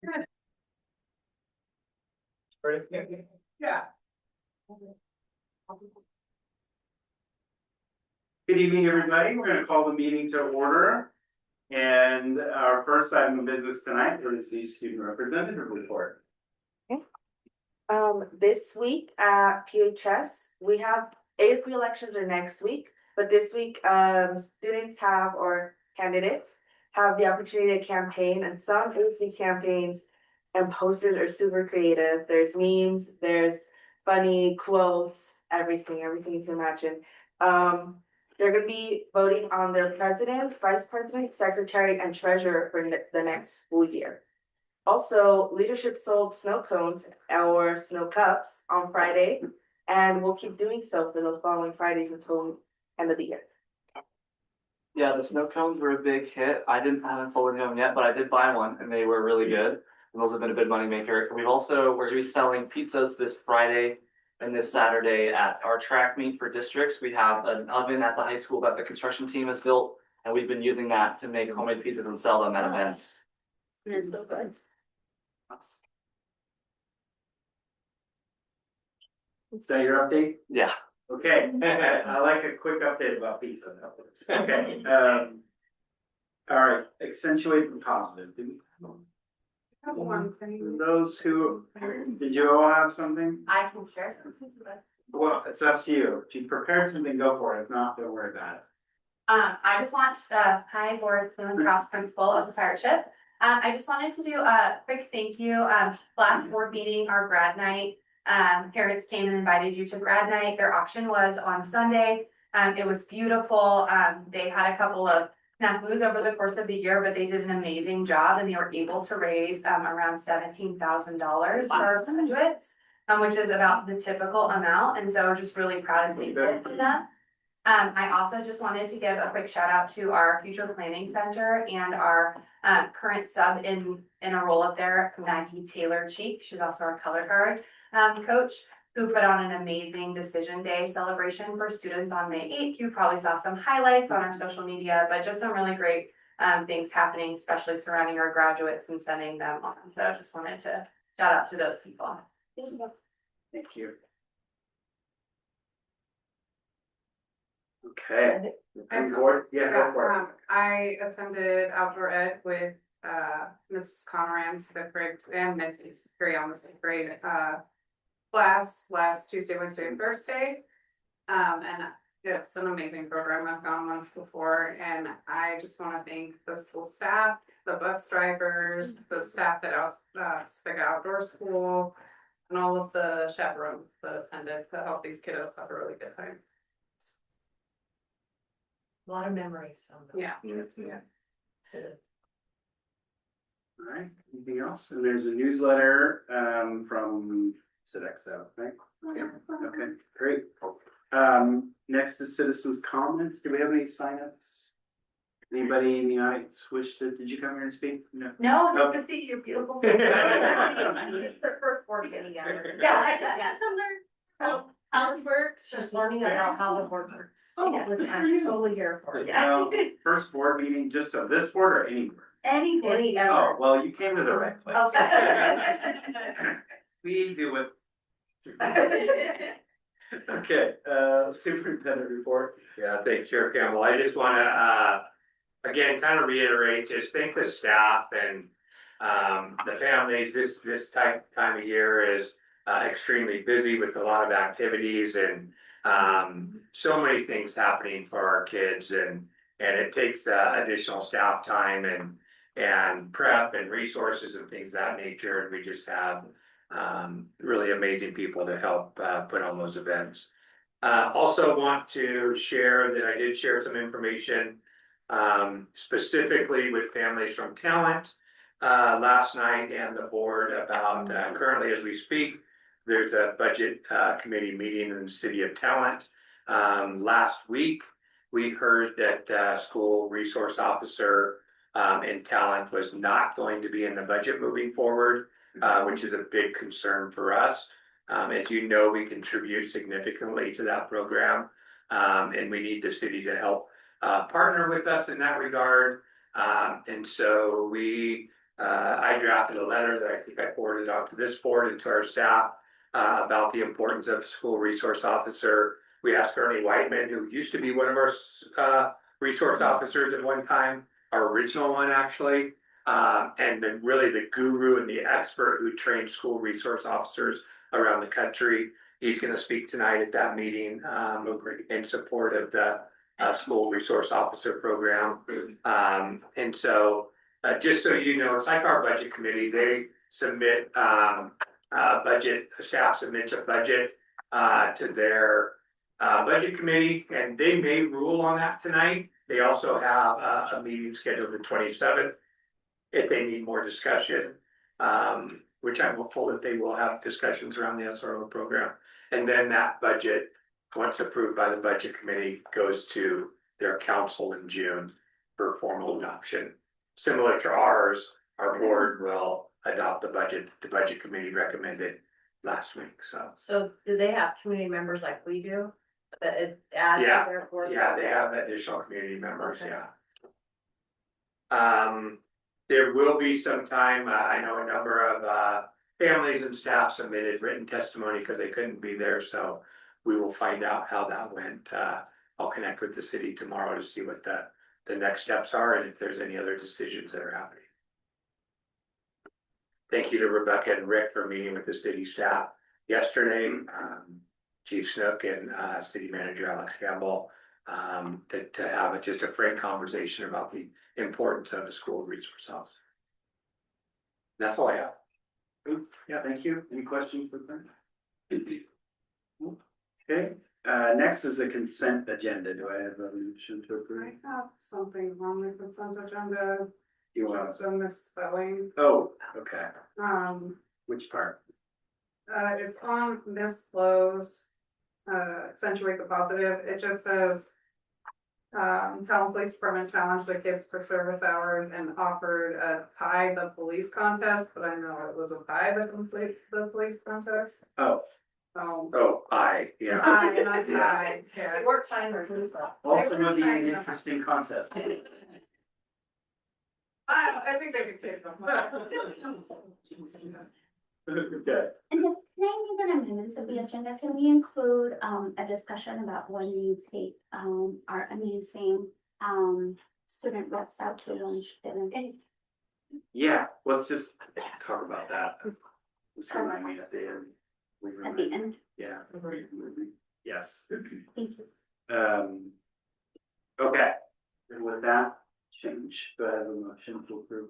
Yeah. Good evening, everybody. We're going to call the meeting to order. And our first item of business tonight is the student representative report. This week at PHS, we have ASB elections are next week, but this week, students have, or candidates have the opportunity to campaign, and some ASB campaigns and posters are super creative. There's memes, there's funny quotes, everything you can imagine. They're gonna be voting on their president, vice president, secretary, and treasurer for the next school year. Also, leadership sold snow cones or snow cups on Friday, and we'll keep doing so for the following Fridays until end of the year. Yeah, the snow cones were a big hit. I haven't sold any of them yet, but I did buy one and they were really good. And those have been a big money maker. We're gonna be selling pizzas this Friday and this Saturday at our track meet for districts. We have an oven at the high school that the construction team has built, and we've been using that to make homemade pizzas and sell them at events. It's so good. Is that your update? Yeah. Okay, I like a quick update about pizza. Okay, all right, accentuate the positive. One thing. Those who, did you all have something? I can share something, but. Well, it's up to you. If you prepared something, go for it. If not, don't worry about it. I just want, hi, board, Fluent Cross principal of the fire ship. I just wanted to do a quick thank you. Last board meeting, our grad night, parents came and invited you to grad night. Their auction was on Sunday. It was beautiful. They had a couple of snafus over the course of the year, but they did an amazing job and they were able to raise, around $17,000 for our graduates, which is about the typical amount. And so we're just really proud and thankful for that. I also just wanted to give a quick shout out to our future planning center and our current sub in a role up there, Maggie Taylor Cheek. She's also our color guard coach, who put on an amazing decision day celebration for students on May 8th. You probably saw some highlights on our social media, but just some really great things happening, especially surrounding our graduates and sending them on. So I just wanted to shout out to those people. Thank you. Okay. Board, yeah, go for it. I attended outdoor ed with Mrs. Conran, fifth grade, and Mrs. Gray on the fifth grade class last Tuesday, Wednesday, and Thursday. And it's an amazing program. I've gone once before, and I just want to thank the school staff, the bus drivers, the staff at Spiga Outdoor School, and all of the chaperones that attended to help these kiddos have a really good time. A lot of memories. Yeah. All right, anything else? And there's a newsletter from Sodexo, right? Yeah, okay, great. Next is citizens' comments. Do we have any signups? Anybody in the audience wish to, did you come here and speak? No. No, Oh. just to see your beautiful. It's the first board getting together. Yeah. How this works, just learning about how the board works. Oh, Which I'm totally here for, Well, first board meeting, just of this board or any board? Any Oh, ever. well, you came to the right place. Okay. We do it. Okay, superintendent report. Yeah, thanks, Chair Campbell. I just wanna, again, kind of reiterate, just thank the staff and the families. This time of year is extremely busy with a lot of activities and so many things happening for our kids, and it takes additional staff time and prep and resources and things of that nature. And we just have really amazing people to help put on those events. Also want to share that I did share some information specifically with families from Talent last night and the board about currently as we speak, there's a budget committee meeting in the city of Talent. Last week, we heard that school resource officer in Talent was not going to be in the budget moving forward, which is a big concern for us. As you know, we contribute significantly to that program, and we need the city to help partner with us in that regard. And so we I drafted a letter that I think I forwarded on to this board and to our staff about the importance of school resource officer. We asked Ernie Whiteman, who used to be one of our resource officers at one time, our original one actually, and then really the guru and the expert who trained school resource officers around the country. He's going to speak tonight at that meeting in support of the school resource officer program. And so just so you know, it's like our budget committee, they submit budget, staff submits a budget to their budget committee, and they may rule on that tonight. They also have a meeting scheduled the 27th if they need more discussion, which I'm hopeful that they will have discussions around the SRO program. And then that budget, once approved by the budget committee, goes to their council in June for formal adoption. Similar to ours, our board will adopt the budget the budget committee recommended last week, so. So do they have community members like we do? That it adds to Yeah, their board? Yeah, they have additional community members, Okay. yeah. There will be some time, I know a number of families and staff submitted written testimony because they couldn't be there, so we will find out how that went. I'll connect with the city tomorrow to see what the next steps are and if there's any other decisions that are happening. Thank you to Rebecca and Rick for meeting with the city staff yesterday. Chief Snook and City Manager Alex Campbell to have just a frank conversation about the importance of the school resource officer. That's all I have. Yeah, thank you. Any questions for Brent? Okay, next is a consent agenda. Do I have a motion to approve? I have something on the consent agenda, You want, just a misspelling. oh, okay. Which part? It's on Miss Lowe's, accentuate the positive, it just says. Town Police Department challenged the kids for service hours and offered a tie the police contest, but I know it was a tie the police contest. Oh, Oh, yeah. And I tie, yeah. Work time or who's that? also would be an interesting contest. I think they could take them. Okay. And then, can I make an amendment to the agenda? Can we include, a discussion about when we take, our amazing, student reps out to lunch dinner? Yeah, let's just talk about that. Just remind me at the end. At the end, Yeah. Yes. thank you. Okay, and with that change, do I have a motion to approve?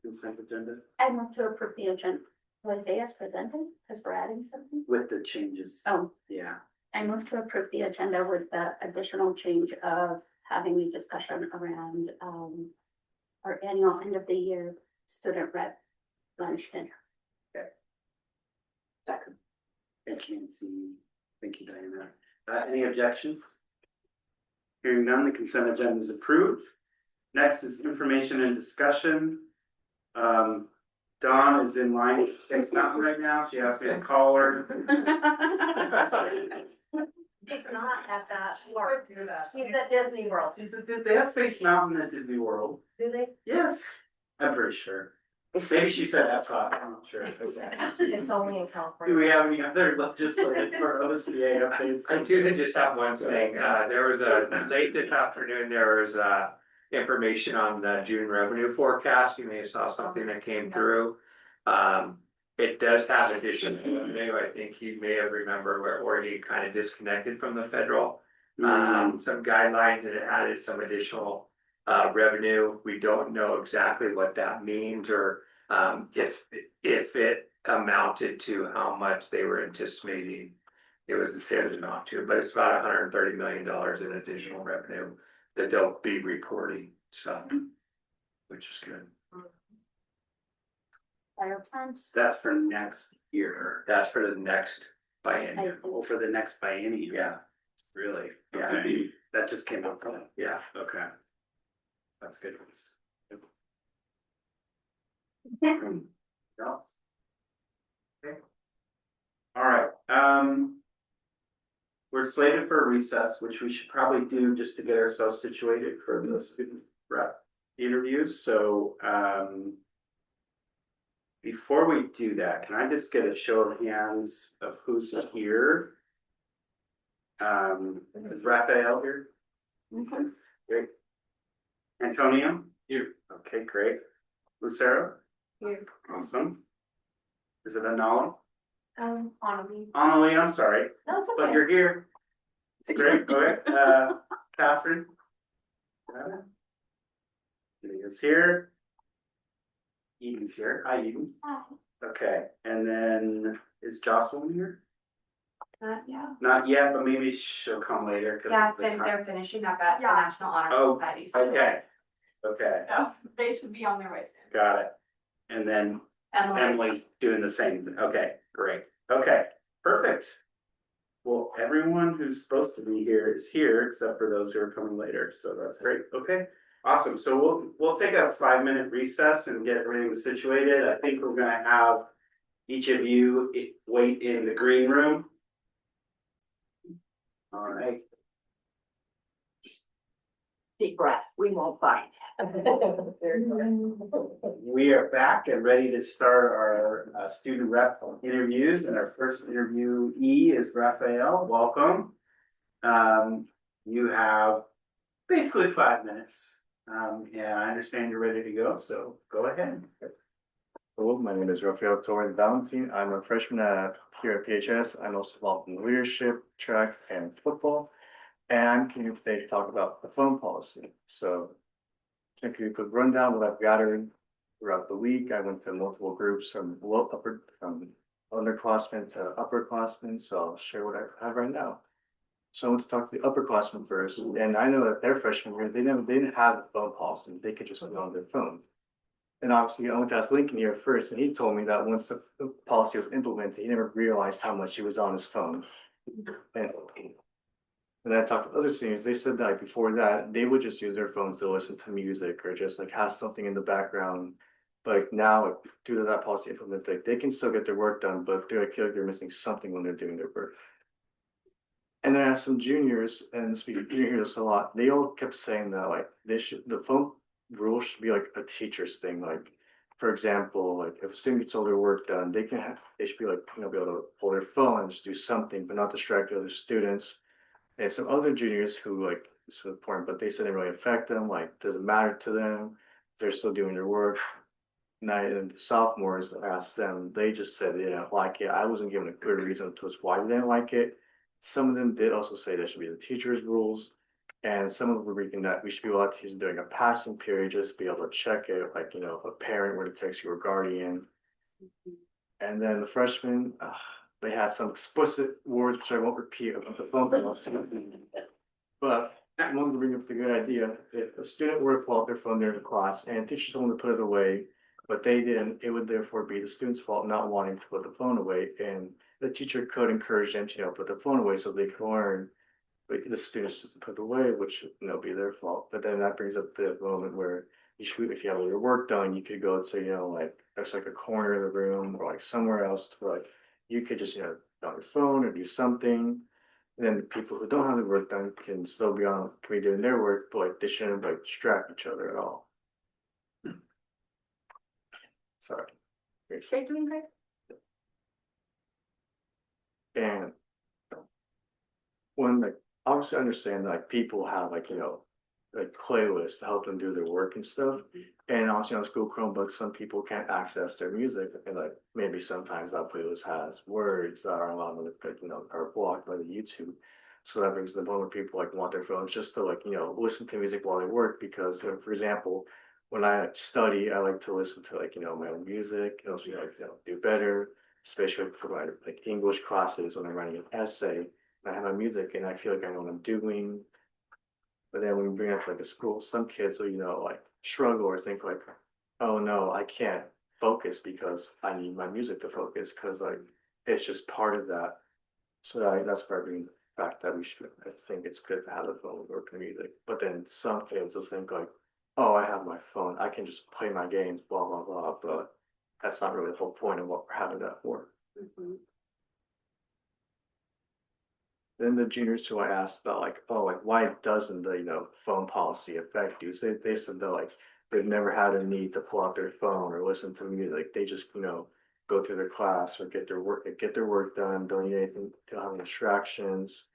Consent agenda I move to approve the agenda. Do I say as presented, because we're adding something? with the changes. Oh, Yeah, I move to approve the agenda with the additional change of having a discussion around, our annual end of the year student rep lunch dinner. second. Thank you, Nancy. Thank you, Diana. Any objections? Hearing none, the consent agenda is approved. Next is information and discussion. Dawn is in line for Space Mountain right now. She asked me to call her. He's not at that Or work. do that. He's at Disney World. She said, did they have Space Mountain at Disney World? Do they? Yes, I'm pretty sure. Maybe she said Epcot, I'm not sure. It's only in Do California. we have any other legislative or OSBA updates? I do just have one thing, there was late this afternoon, there was information on the June revenue forecast, you may have saw something that came through. It does have additional revenue, I think you may have remembered where he kind of disconnected from the federal. Some guidelines and it added some additional revenue, we don't know exactly what that means or if it amounted to how much they were anticipating. It was not to, but it's about $130 million in additional revenue that they'll be reporting, so, which is good. Fire plans? That's for next year. That's for the next biennium. Oh, for the next biennium. Yeah, Really? Yeah. Okay. That just came out from, yeah. okay. That's good news. Else? Okay. All right, we're slated for a recess, which we should probably do just to get ourselves situated for the student rep. interviews, so, before we do that, can I just get a show of hands of who's here? Is Raphael here? Great. Antonio? Here. Okay, great. Lucero? Here. Awesome. Is it Anala? On me. Annalie, I'm sorry, No, it's but you're here. Great, okay, Catherine? Is here. Eden's here, hi Eden. Okay, and then is Jocelyn here? Yeah. Not yet, but maybe she'll come later. 'Cause Yeah, of the then time. they're finishing up at the Yeah. National Honor Oh, Society. Okay, okay, Oh, they should be on their way soon. got it. And then Emily's doing the same, thing. Okay, great, okay, perfect. Well, everyone who's supposed to be here is here, except for those who are coming later, so that's great, okay. Awesome, so we'll take a 5-minute recess and get everything situated. I think we're gonna have each of you wait in the green room. All right. Deep breath, we won't fight. We are back and ready to start our student rep interviews, and our first interviewee is Raphael. Welcome. You have basically 5 minutes, and I understand you're ready to go, so go ahead. Hello, my name is Rafael Torres Valentine. I'm a freshman here at PHS. I'm also involved in leadership, track, and football. And I'm here today to talk about the phone policy. So, to give you a quick rundown of what I've gathered throughout the week. I went to multiple groups from underclassmen to upperclassmen. So I'll share what I have right now. So I want to talk to the upperclassmen first. And I know that their freshman year, they didn't have a phone policy. They could just put on their phone. And obviously, I went to ask Lincoln here first, and he told me that once the policy was implemented, he never realized how much he was on his phone. And then I talked to other seniors, they said that before that, they would just use their phones to listen to music or just like have something in the background. But now, due to that policy implemented, they can still get their work done, but they feel like they're missing something when they're doing their work. And then I asked some juniors, and speaking, you hear this a lot, they all kept saying that like the phone rule should be like a teacher's thing. Like, for example, like if a student gets all their work done, they should be like, be able to pull their phone and just do something, but not distract other students. And some other juniors who like, it's so important, but they said it really affect them, like, doesn't matter to them, they're still doing their work. And the sophomores asked them, they just said they didn't like it. I wasn't given a good reason to us why they didn't like it. Some of them did also say that should be the teacher's rules. And some of them were reading that we should be allowed to use during a passing period, just be able to check it, like, if a parent were to text you or guardian. And then the freshmen, they had some explicit words, which I won't repeat about the phone policy. But I wanted to bring up the good idea. If a student were to pull out their phone during the class and teachers told them to put it away, but they didn't, it would therefore be the student's fault not wanting to put the phone away. And the teacher could encourage them to, put the phone away so they could learn. But the students just put it away, which should, be their fault. But then that brings up the moment where if you have all your work done, you could go to, like, there's like a corner of the room or like somewhere else to like, you could just, on your phone or do something. And then the people who don't have the work done can still be doing their work, but like they shouldn't like distract each other at all. Sorry. You're doing great. And when like obviously I understand that like people have like like playlists to help them do their work and stuff. And obviously on school Chromebooks, some people can't access their music, and like maybe sometimes that playlist has words that are allowed to are blocked by the YouTube. So that brings to the point where people like want their phones just to like listen to music while they work, because for example, when I study, I like to listen to like my own music. It helps me like do better, especially for my like English classes when I'm writing an essay. And I have my music and I feel like I know what I'm doing. But then when we bring it to like a school, some kids will, like struggle or think like, oh no, I can't focus because I need my music to focus, because like it's just part of that. So that's probably the fact that I think it's good to have a phone work the music. But then some kids will think like, oh, I have my phone, I can just play my games, blah, blah, blah. But that's not really the whole point of what we're having that for. Then the juniors who I asked about like, oh, like why doesn't the phone policy affect you? So they said that like they've never had a need to pull out their phone or listen to music. They just, go to their class or get their work done, don't need anything, don't have any distractions.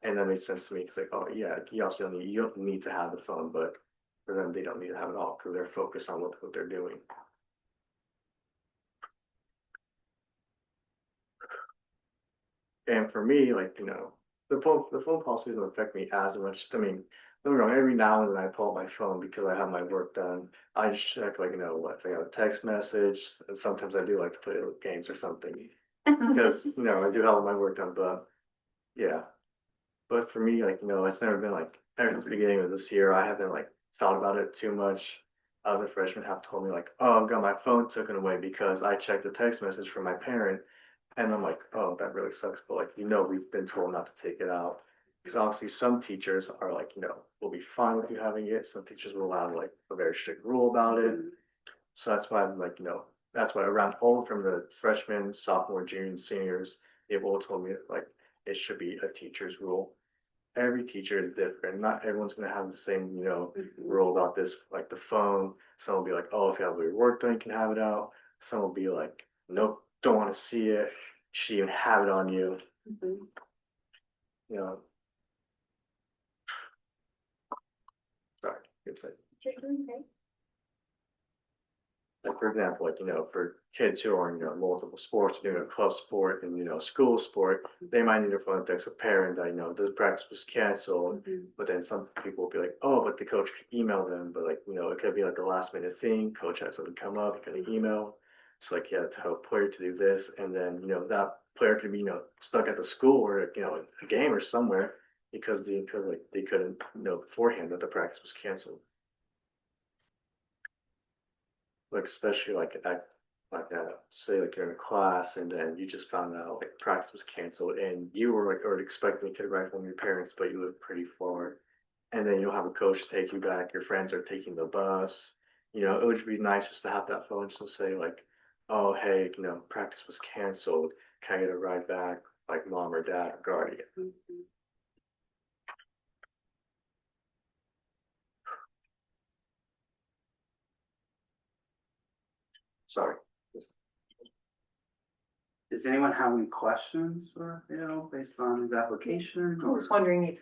And that makes sense to me, it's like, oh yeah, you don't need to have the phone, but for them, they don't need to have it all, because they're focused on what they're doing. And for me, like, the phone policy doesn't affect me as much. I mean, don't get me wrong, every now and then I pull out my phone because I have my work done. I just check, like, what, if I got a text message, and sometimes I do like to play games or something. Because, I do have my work done, but yeah. But for me, like, it's never been like, ever since the beginning of this year, I haven't like thought about it too much. Other freshmen have told me like, oh, I've got my phone taken away because I checked the text message from my parent. And I'm like, oh, that really sucks. But like, we've been told not to take it out. Because honestly, some teachers are like, will be fine with you having it. Some teachers will have like a very strict rule about it. So that's why I'm like, that's why around all from the freshmen, sophomore, juniors, seniors, they've all told me like it should be a teacher's rule. Every teacher is different. Not everyone's gonna have the same, rule about this, like the phone. Some will be like, oh, if you have your work done, you can have it out. Some will be like, nope, don't want to see it. You should even have it on you. Sorry, good thing. Like for example, like, for kids who are in, multiple sports, doing a club sport and, school sport, they might need a phone to text a parent that, this practice was canceled. But then some people will be like, oh, but the coach could email them, but like, it could be like a last minute thing, coach had something come up, you could email. It's like, yeah, tell a player to do this, and then, that player could be, stuck at the school or, a game or somewhere because they couldn't know beforehand that the practice was canceled. Like especially like say like you're in a class and then you just found out like practice was canceled and you were like already expecting to ride from your parents, but you live pretty far, and then you'll have a coach take you back. Your friends are taking the bus. It would be nice just to have that phone just to say like, oh hey, practice was canceled. Can I get a ride back? Like mom or dad or guardian. Sorry. Does anyone have any questions for, based on his application? I was wondering if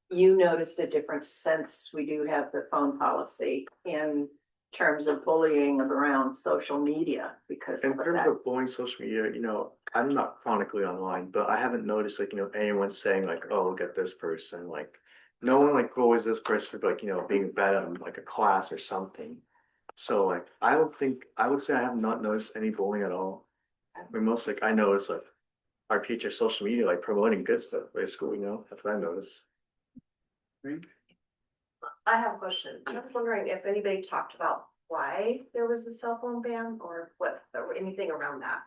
you noticed a difference since we do have the phone policy in terms of bullying around social media because In of terms that. of bullying social media, I'm not chronically online, but I haven't noticed like, anyone saying like, oh, look at this person. Like no one like always this person for like, being bad at like a class or something. So like I would say I have not noticed any bullying at all. I mean, most like I notice like our teacher social media like promoting good stuff at school, that's what I notice. I have a question. I was wondering if anybody talked about why there was a cell phone ban or what, or anything around that.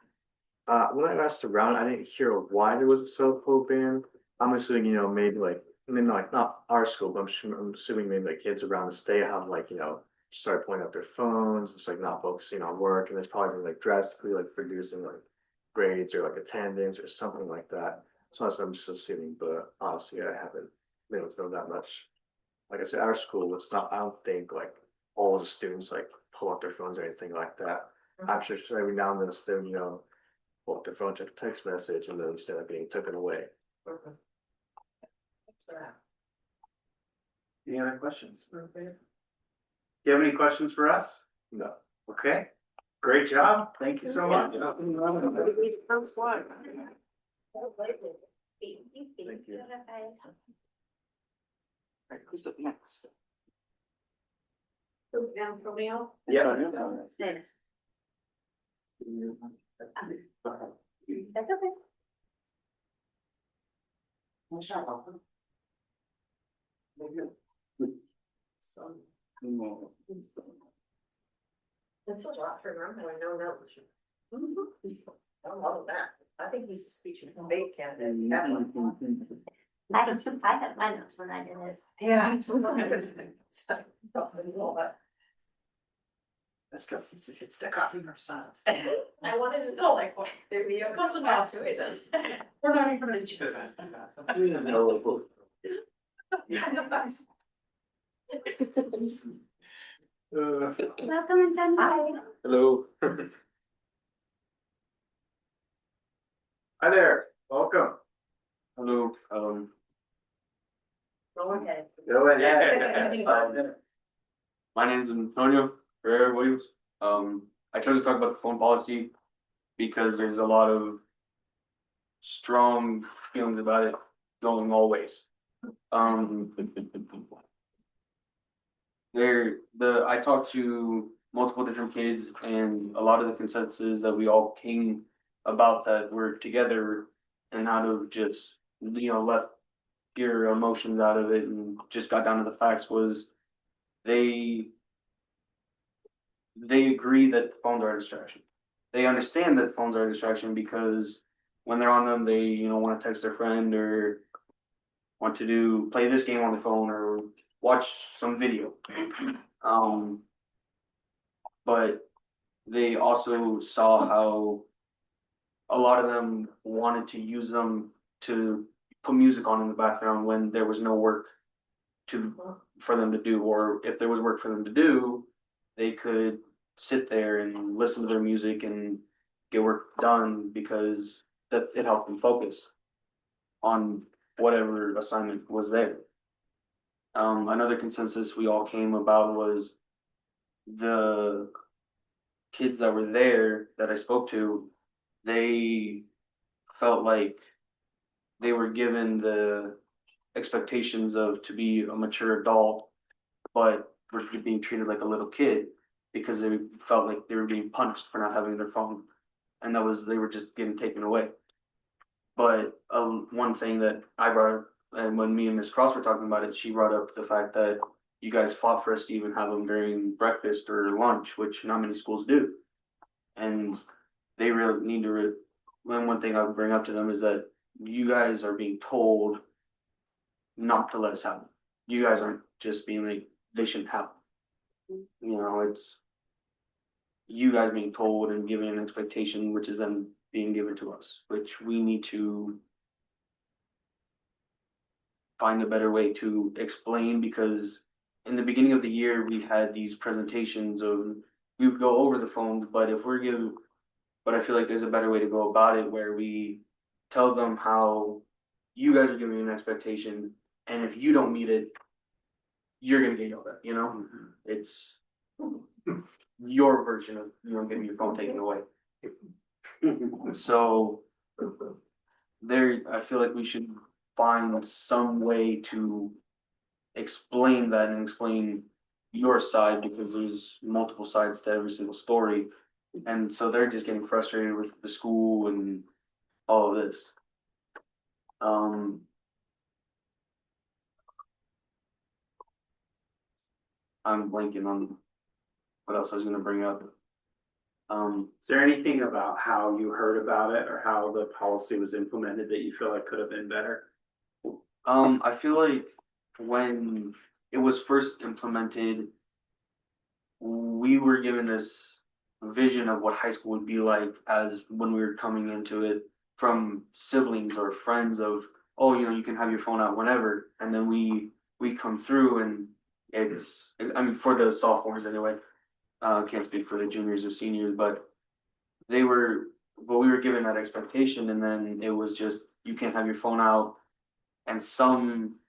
When I asked around, I didn't hear why there was a cell phone ban. I'm assuming, maybe like, like not our school, but I'm assuming maybe like kids around the state have like, start pointing out their phones, it's like not focusing on work, and it's probably been like drastically like reducing like grades or like attendance or something like that. So that's what I'm just assuming, but honestly, I haven't been able to know that much. Like I said, our school, it's not, I don't think like all the students like pull out their phones or anything like that. I'm sure every now and then a student, pull out their phone, check a text message, and then instead of being taken away. Any other questions? Do you have any questions for us? No. Okay, great job. Thank you so much. Thank you. Right, who's up next? Down for me. Yeah. Thanks. That's That's a lot for him, I know that was. I love that. I think he's a speech and debate candidate. I had my notes when I did this. Yeah. Let's go. It's the coffee or science. I wanted to know like what. What's the boss who is this? We're not even gonna do that. Welcome and then bye. Hello. Hi there, welcome. Hello, Go ahead. Go ahead. My name is Antonio Ferrer Williams. I chose to talk about the phone policy because there's a lot of strong feelings about it going all ways. I talked to multiple different kids and a lot of the consensus that we all came about that we're together and out of just, let your emotions out of it and just got down to the facts was they agree that phones are a distraction. They understand that phones are a distraction because when they're on them, they, want to text their friend or want to play this game on the phone or watch some video. But they also saw how a lot of them wanted to use them to put music on in the background when there was no work for them to do, or if there was work for them to do, they could sit there and listen to their music and get work done because that it helped them focus on whatever assignment was there. Another consensus we all came about was the kids that were there that I spoke to, they felt like they were given the expectations of to be a mature adult, but were being treated like a little kid because they felt like they were being punished for not having their phone, and they were just getting taken away. But one thing that I brought up, and when me and Miss Cross were talking about it, she brought up the fact that you guys fought for us to even have them during breakfast or lunch, which not many schools do, and they really need to. One thing I would bring up to them is that you guys are being told not to let us have them. You guys aren't just being like they shouldn't have them. It's you guys being told and given an expectation, which is then being given to us, which we need to find a better way to explain, because in the beginning of the year we had these presentations of we would go over the phones, but I feel like there's a better way to go about it where we tell them how you guys are giving an expectation, and if you don't meet it, you're gonna get yelled at, It's your version of, getting your phone taken away. So I feel like we should find some way to explain that and explain your side, because there's multiple sides to every single story. And so they're just getting frustrated with the school and all of this. I'm blanking on what else I was gonna bring up. Is there anything about how you heard about it or how the policy was implemented that you feel like could have been better? I feel like when it was first implemented, we were given this vision of what high school would be like as when we were coming into it from siblings or friends of, oh, you can have your phone out whenever. And then we come through and for the sophomores anyway, can't speak for the juniors or seniors, but we were given that expectation, and then it was just, you can't have your phone out. And some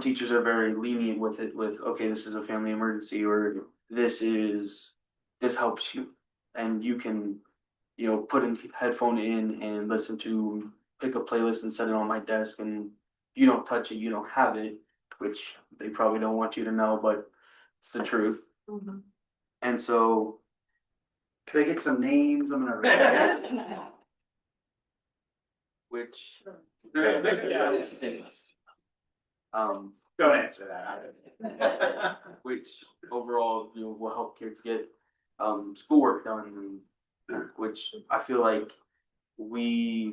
teachers are very lenient with it, okay, this is a family emergency, or this helps you, and you can, put a headphone in and pick a playlist and set it on my desk, and you don't touch it, you don't have it, which they probably don't want you to know, but it's the truth. Mm-hmm. And so, Could I get some names? I'm gonna. which Don't answer that. which overall, will help kids get schoolwork done, which I feel like the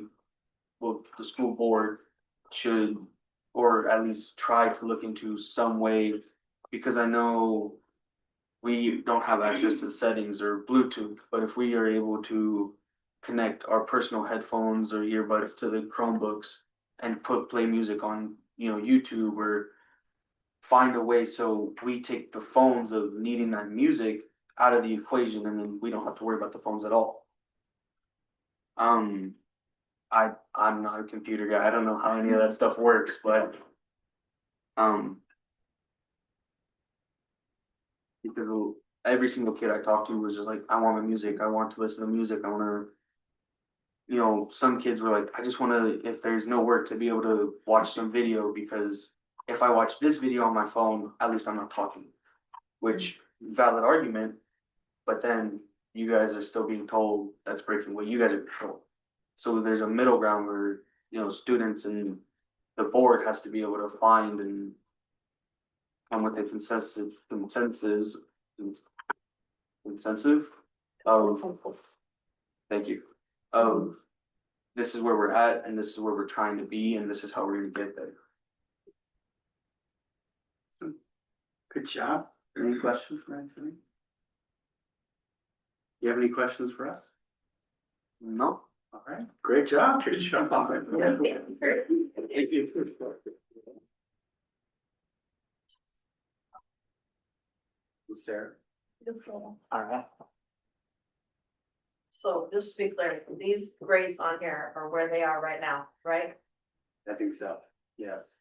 school board should, or at least try to look into some way, because I know we don't have access to the settings or Bluetooth, but if we are able to connect our personal headphones or earbuds to the Chromebooks and play music on, YouTube or find a way so we take the phones of needing that music out of the equation, and then we don't have to worry about the phones at all. I'm not a computer guy. I don't know how any of that stuff works, but because every single kid I talked to was just like, I want my music. I want to listen to music. I want to, you know, some kids were like, I just want to, if there's no work, to be able to watch some video, because if I watch this video on my phone, at least I'm not talking, which valid argument. But then you guys are still being told that's breaking what you guys are told. So there's a middle ground where, you know, students and the board has to be able to find and come with a consensus of, thank you, of this is where we're at and this is where we're trying to be and this is how we're gonna get there. Good job. Any questions for Anthony? You have any questions for us? No. All right, great job. Good job. Sarah? Alright. So just to be clear, these grades on here are where they are right now, right? I think so, yes,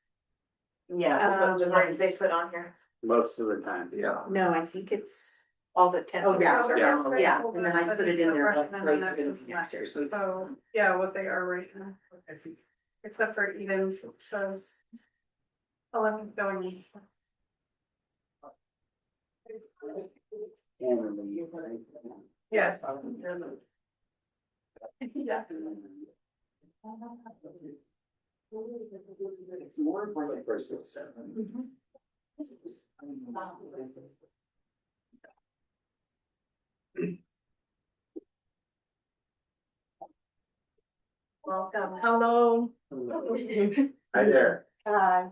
Yeah, So the grades they put on here. most of the time. Yeah. no, I think it's all the 10. So Yeah. first Yeah, grade and then I school, put it in the there, freshman, like, and that's right, this next year, semester. so- So, yeah, what they are right now. Except for Eden's, it says 11 going. Yes. Yeah. It's more like the first of seven. Welcome. Hello. Hi there. Hi.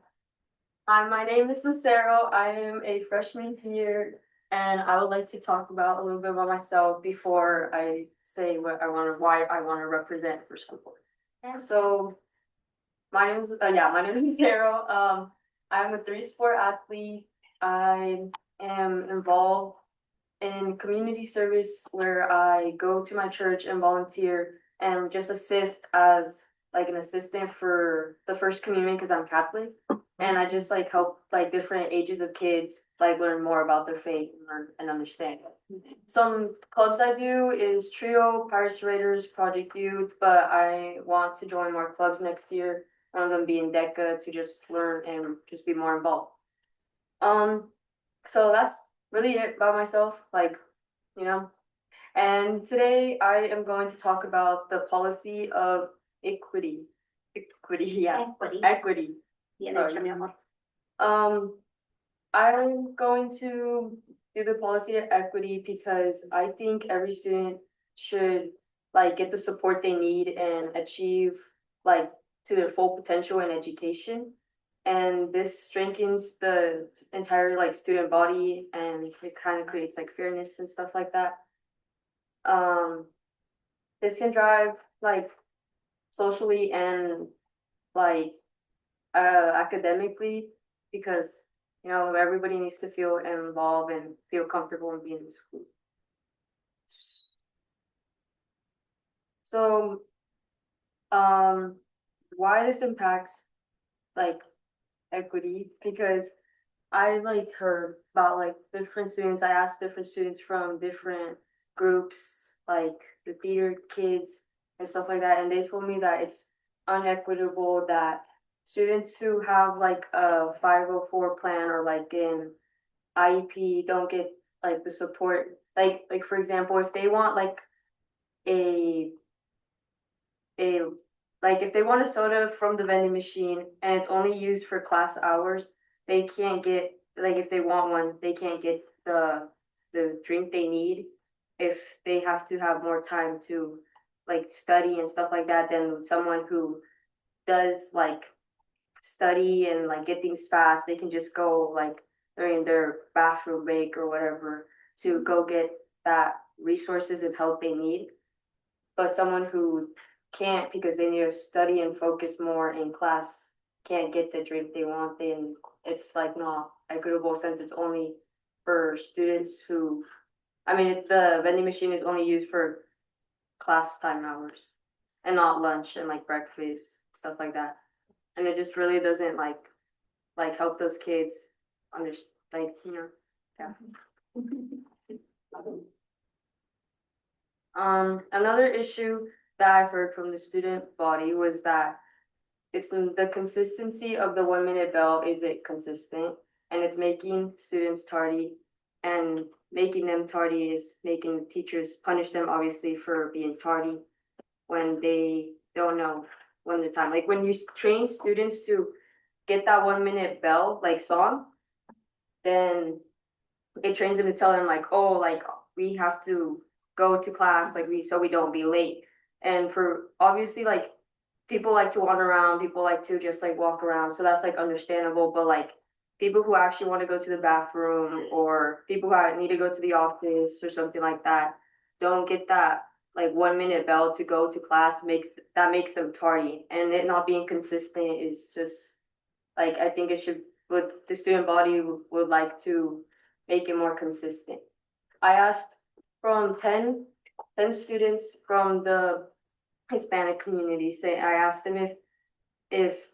Hi, my name is Lucero. I am a freshman here, and I would like to talk about a little bit about myself before I say what I want to, why I want to represent for school board. So, my name is Lucero. I'm a 3-sport athlete. I am involved in community service where I go to my church and volunteer and just assist as like an assistant for the first communion because I'm Catholic. And I just like help like different ages of kids like learn more about their faith and learn and understand. Some clubs I do is Trio, Pirates Raiders, Project Youth, but I want to join more clubs next year. One of them being DECA to just learn and just be more involved. So that's really it about myself, like, you know. And today I am going to talk about the policy of equity. Equity. Sorry. I'm going to do the policy of equity because I think every student should like get the support they need and achieve like to their full potential in education. And this strengthens the entire like student body and it kind of creates like fairness and stuff like that. This can drive like socially and like academically because you know everybody needs to feel involved and feel comfortable in being in school. So why this impacts like equity, because I like heard about like different students. I asked different students from different groups, like the theater kids and stuff like that, and they told me that it's unequitable that students who have like a 504 plan or like an IEP don't get like the support. Like for example, if they want like a like if they want a soda from the vending machine and it's only used for class hours, they can't get like if they want one, they can't get the drink they need if they have to have more time to like study and stuff like that than someone who does like study and like get things fast. They can just go like during their bathroom break or whatever to go get that resources and help they need. But someone who can't because they need to study and focus more in class can't get the drink they want, then it's like not equitable since it's only for students who, I mean, the vending machine is only used for class time hours and not lunch and like breakfast, stuff like that. And it just really doesn't like help those kids understand, like, you know, yeah. Another issue that I've heard from the student body was that it's the consistency of the 1 minute bell isn't consistent and it's making students tardy, and making them tardy is making the teachers punish them obviously for being tardy when they don't know when the time, like when you train students to get that 1 minute bell like song, then it trains them to tell them like, oh, like we have to go to class, like so we don't be late. And for obviously like people like to wander around, people like to just like walk around, so that's like understandable. But like people who actually want to go to the bathroom or people who need to go to the office or something like that don't get that like 1 minute bell to go to class, makes them tardy, and it not being consistent is just like, I think it should, but the student body would like to make it more consistent. I asked from 10 students from the Hispanic community, I asked them if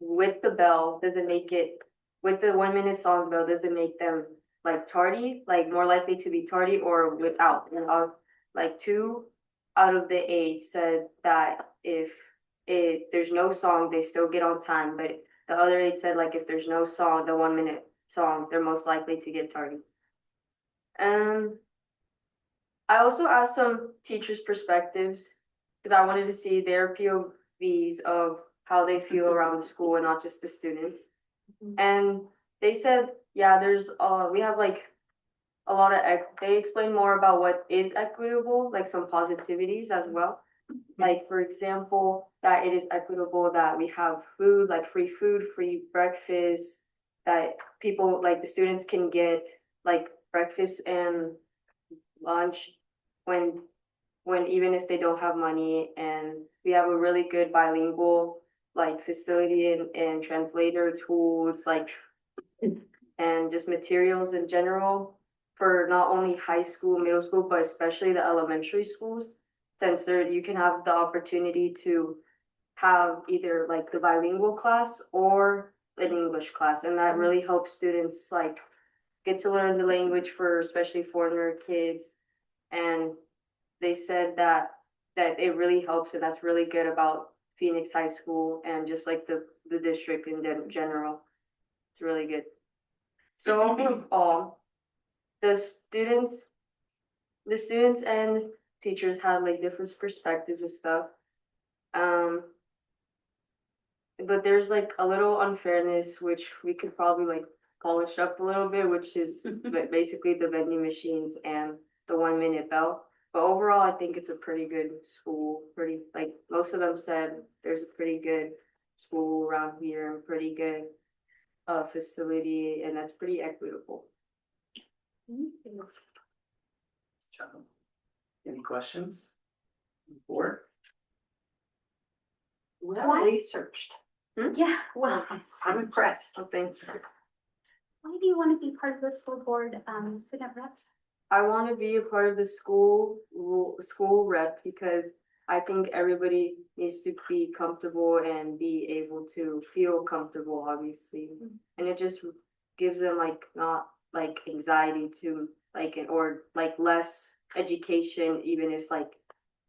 with the bell, does it make it, with the 1 minute song bell, does it make them like tardy, like more likely to be tardy, or without? And like 2 out of the 8 said that if there's no song, they still get on time, but the other 8 said like if there's no song, the 1 minute song, they're most likely to get tardy. I also asked some teachers' perspectives because I wanted to see their POVs of how they feel around the school and not just the students. And they said, yeah, there's we have like a lot of they explain more about what is equitable, like some positivities as well. Like for example, that it is equitable that we have food, like free food, free breakfast, that people like the students can get like breakfast and lunch when even if they don't have money, and we have a really good bilingual like facility and translator tools, like and just materials in general for not only high school, middle school, but especially the elementary schools, since there you can have the opportunity to have either like the bilingual class or an English class, and that really helps students like get to learn the language for especially foreigner kids. And they said that it really helps, and that's really good about Phoenix High School and just like the district in general. It's really good. So overall, the students and teachers had like different perspectives and stuff. But there's like a little unfairness which we could probably like polish up a little bit, which is basically the vending machines and the 1 minute bell. But overall, I think it's a pretty good school. Pretty like most of them said there's a pretty good school around here and pretty good facility, and that's pretty equitable. Any questions? Board? Well researched. Yeah, well, I'm impressed. So thank you. why do you want to be part of the school board, student rep? I want to be a part of the school rep because I think everybody needs to be comfortable and be able to feel comfortable, obviously. And it just gives them like not like anxiety to like or like less education, even if like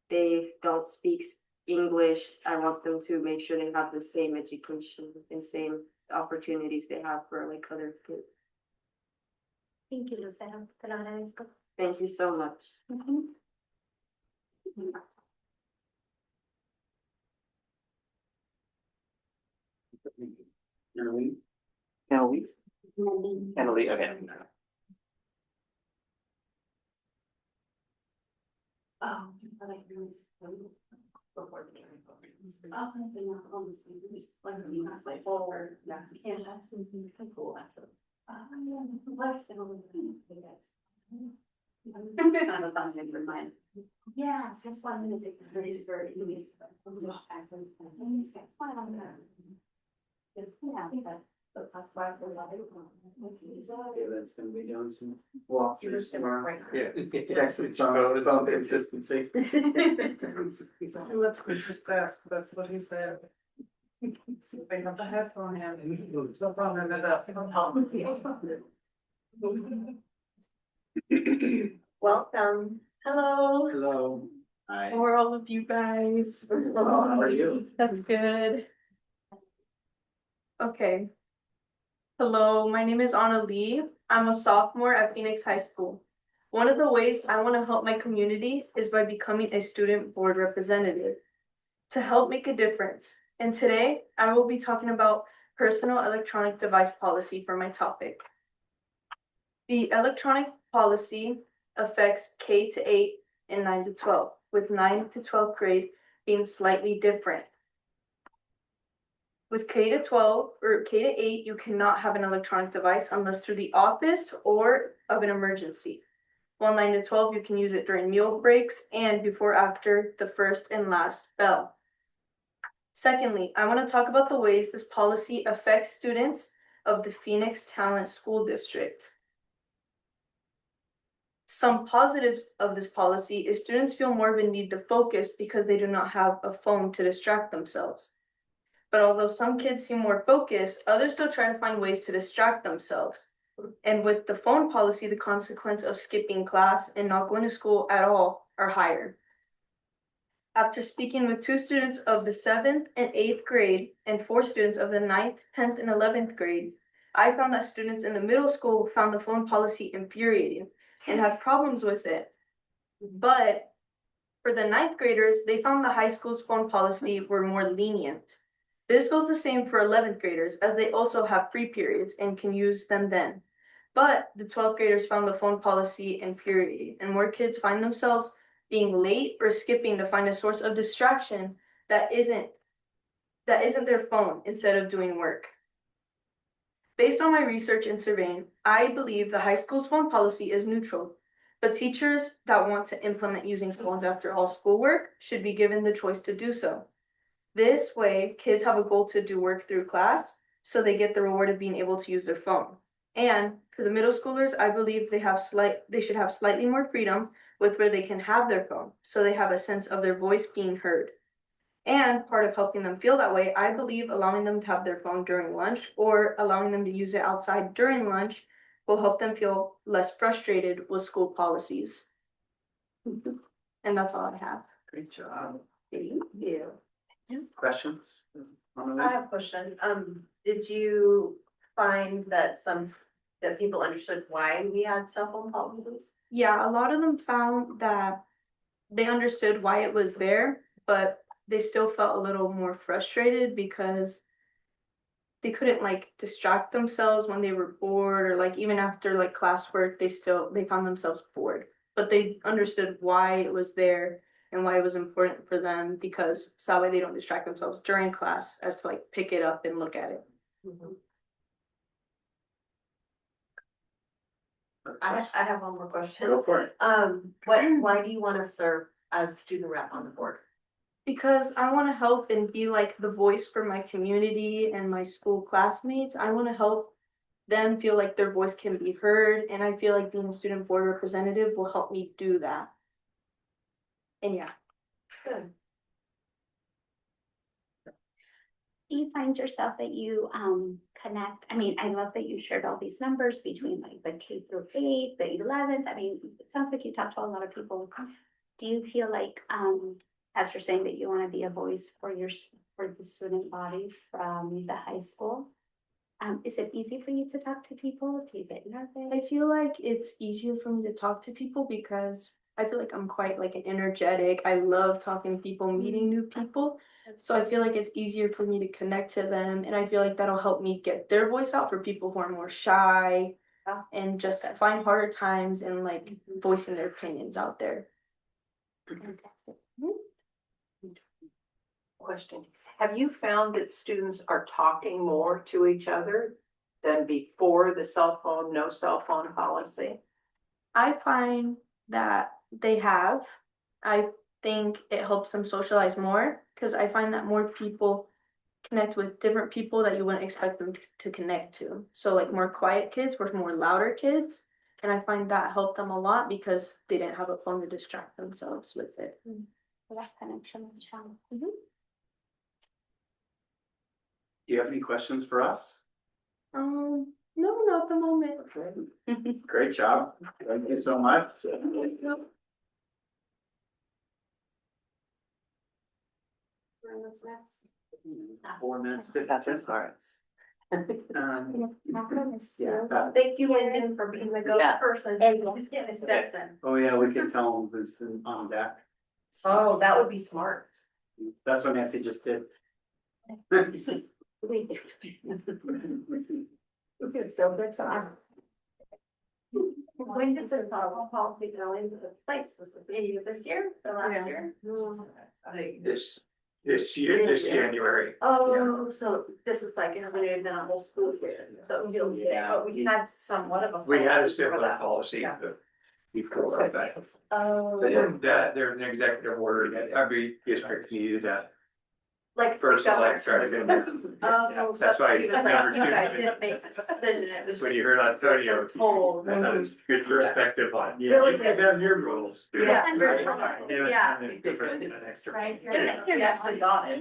they don't speak English. I want them to make sure they have the same education and same opportunities they have for like other kids. Thank you, Lucero. Te lo agradezco. Thank you so much. Annalene? Annalise? Annalise, okay. Yeah, since 1 minute, it's very easy. Yeah, but Yeah, that's gonna be doing some walkthroughs tomorrow. Yeah. Actually, phone consistency. Let's push this fast, that's what he said. They have the headphone in. Someone ended up on top of Welcome. Hello. Hello. Hi. How are all of you guys? How are you? That's good. Okay. Hello, my name is Anna Lee. I'm a sophomore at Phoenix High School. One of the ways I want to help my community is by becoming a student board representative to help make a difference. And today I will be talking about personal electronic device policy for my topic. The electronic policy affects K to 8 and 9 to 12, with 9 to 12th grade being slightly different. With K to 12 or K to 8, you cannot have an electronic device unless through the office or of an emergency. While 9 to 12, you can use it during meal breaks and before after the first and last bell. Secondly, I want to talk about the ways this policy affects students of the Phoenix Talent School District. Some positives of this policy is students feel more of a need to focus because they do not have a phone to distract themselves. But although some kids seem more focused, others still try to find ways to distract themselves. And with the phone policy, the consequence of skipping class and not going to school at all are higher. After speaking with 2 students of the 7th and 8th grade and 4 students of the 9th, 10th, and 11th grade, I found that students in the middle school found the phone policy infuriating and had problems with it. But for the 9th graders, they found the high school's phone policy were more lenient. This goes the same for 11th graders, as they also have free periods and can use them then. But the 12th graders found the phone policy infuriating, and more kids find themselves being late or skipping to find a source of distraction that isn't their phone instead of doing work. Based on my research and surveying, I believe the high school's phone policy is neutral, but teachers that want to implement using phones after all schoolwork should be given the choice to do so. This way, kids have a goal to do work through class, so they get the reward of being able to use their phone. And for the middle schoolers, I believe they should have slightly more freedom with where they can have their phone, so they have a sense of their voice being heard. And part of helping them feel that way, I believe allowing them to have their phone during lunch or allowing them to use it outside during lunch will help them feel less frustrated with school policies. And that's all I have. Great job. Thank you. Questions? I have a question. Did you find that that people understood why we had cell phone policies? Yeah, a lot of them found that they understood why it was there, but they still felt a little more frustrated because they couldn't like distract themselves when they were bored, or like even after like classwork, they found themselves bored. But they understood why it was there and why it was important for them, because so that way they don't distract themselves during class as to like pick it up and look at it. I have one more question. Go for it. Why do you want to serve as a student rep on the board? Because I want to help and be like the voice for my community and my school classmates. I want to help them feel like their voice can be heard, and I feel like being a student board representative will help me do that. And yeah. Good. Do you find yourself that you connect? I mean, I love that you shared all these numbers between like the K through 8, the 11th. I mean, it sounds like you talk to a lot of people. Do you feel like as you're saying that you want to be a voice for the student body from the high school? Is it easy for you to talk to people? Do you get nervous? I feel like it's easier for me to talk to people because I feel like I'm quite like an energetic. I love talking to people, meeting new people. So I feel like it's easier for me to connect to them, and I feel like that'll help me get their voice out for people who are more shy and just find harder times and like voicing their opinions out there. Fantastic. Question. Have you found that students are talking more to each other than before the no cell phone policy? I find that they have. I think it helps them socialize more because I find that more people connect with different people that you wouldn't expect them to connect to. So like more quiet kids were more louder kids. And I find that helped them a lot because they didn't have a phone to distract themselves with it. So that connection is strong. Do you have any questions for us? No, not at the moment. Great job. Thank you so much. What's next? 4 minutes, 15, sorry. Yeah. Thank you, Lincoln, for being the Yeah. go person. He's getting his steps in. Oh, yeah, we can tell them who's on deck. Oh, that would be smart. That's what Nancy just did. We could still good time. When did this policy go into place? Was it the beginning of this year, or last year? I think this year, this January. Oh, so this is like everybody than a whole school year, so you don't get it, but we had somewhat of a. We had a policy for similar that. policy Yeah. before that. Oh. So then, there's an executive order that every district needed to Like. first governor. elect try to do this. Oh, so That's why he was like, number you two- guys didn't make this decision, it was. When you heard Antonio, Told. that was good perspective on, yeah, Really you guys have your rules. Yeah. Yeah. Different, an extra. Right. You actually got it.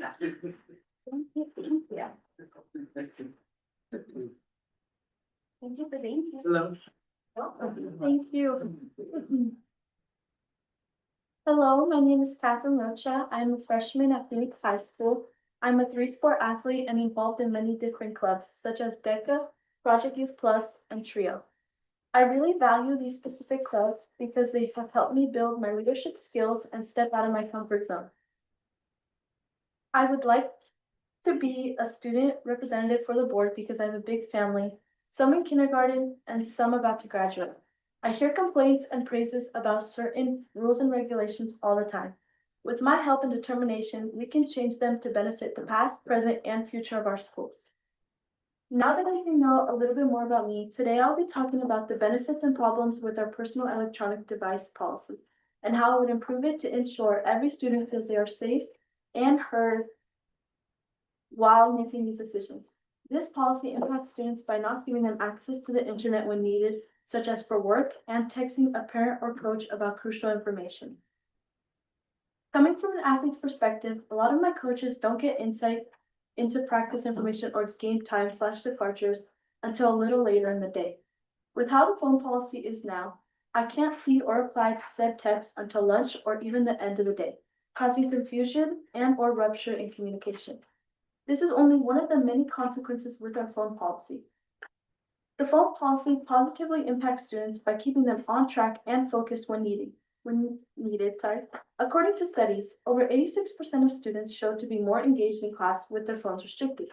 Yeah. Thank you for being here. Hello. Thank you. Hello, my name is Catherine Rocha. I'm a freshman at Phoenix High School. I'm a 3-sport athlete and involved in many different clubs, such as DECA, Project Youth Plus, and TRIO. I really value these specific clubs because they have helped me build my leadership skills and step out of my comfort zone. I would like to be a student representative for the board because I have a big family, some in kindergarten and some about to graduate. I hear complaints and praises about certain rules and regulations all the time. With my help and determination, we can change them to benefit the past, present, and future of our schools. Now that you know a little bit more about me, today I'll be talking about the benefits and problems with our personal electronic device policy and how I would improve it to ensure every student feels they are safe and heard while making these decisions. This policy impacts students by not giving them access to the internet when needed, such as for work and texting a parent or coach about crucial information. Coming from an athlete's perspective, a lot of my coaches don't get insight into practice information or game time / departures until a little later in the day. With how the phone policy is now, I can't see or reply to said text until lunch or even the end of the day, causing confusion and or rupture in communication. This is only one of the many consequences with our phone policy. The phone policy positively impacts students by keeping them on track and focused when needed. According to studies, over 86% of students showed to be more engaged in class with their phones restricted.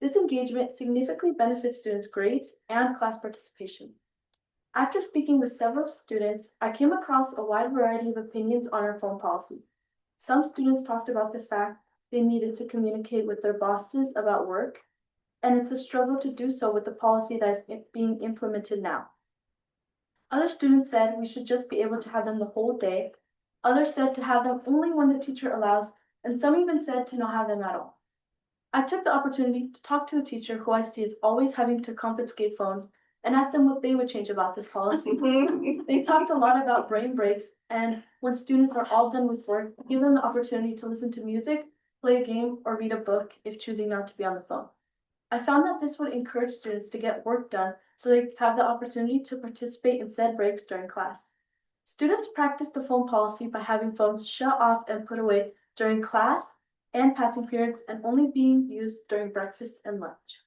This engagement significantly benefits students' grades and class participation. After speaking with several students, I came across a wide variety of opinions on our phone policy. Some students talked about the fact they needed to communicate with their bosses about work, and it's a struggle to do so with the policy that is being implemented now. Other students said we should just be able to have them the whole day. Others said to have them only when the teacher allows, and some even said to not have them at all. I took the opportunity to talk to a teacher who I see is always having to confiscate phones and asked them what they would change about this policy. They talked a lot about brain breaks, and when students are all done with work, give them the opportunity to listen to music, play a game, or read a book if choosing not to be on the phone. I found that this would encourage students to get work done so they have the opportunity to participate in said breaks during class. Students practice the phone policy by having phones shut off and put away during class and passing periods and only being used during breakfast and lunch.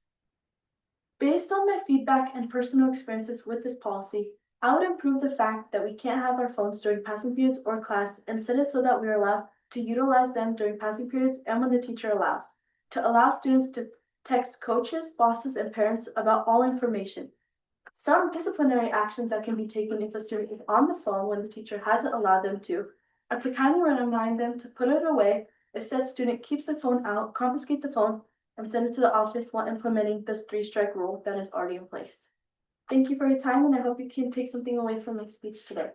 Based on my feedback and personal experiences with this policy, I would improve the fact that we can't have our phones during passing periods or class and set it so that we are allowed to utilize them during passing periods and when the teacher allows, to allow students to text coaches, bosses, and parents about all information. Some disciplinary actions that can be taken if a student is on the phone when the teacher hasn't allowed them to are to kindly remind them to put it away if said student keeps the phone out, confiscate the phone, and send it to the office while implementing this 3-strike rule that is already in place. Thank you for your time, and I hope you can take something away from my speech today.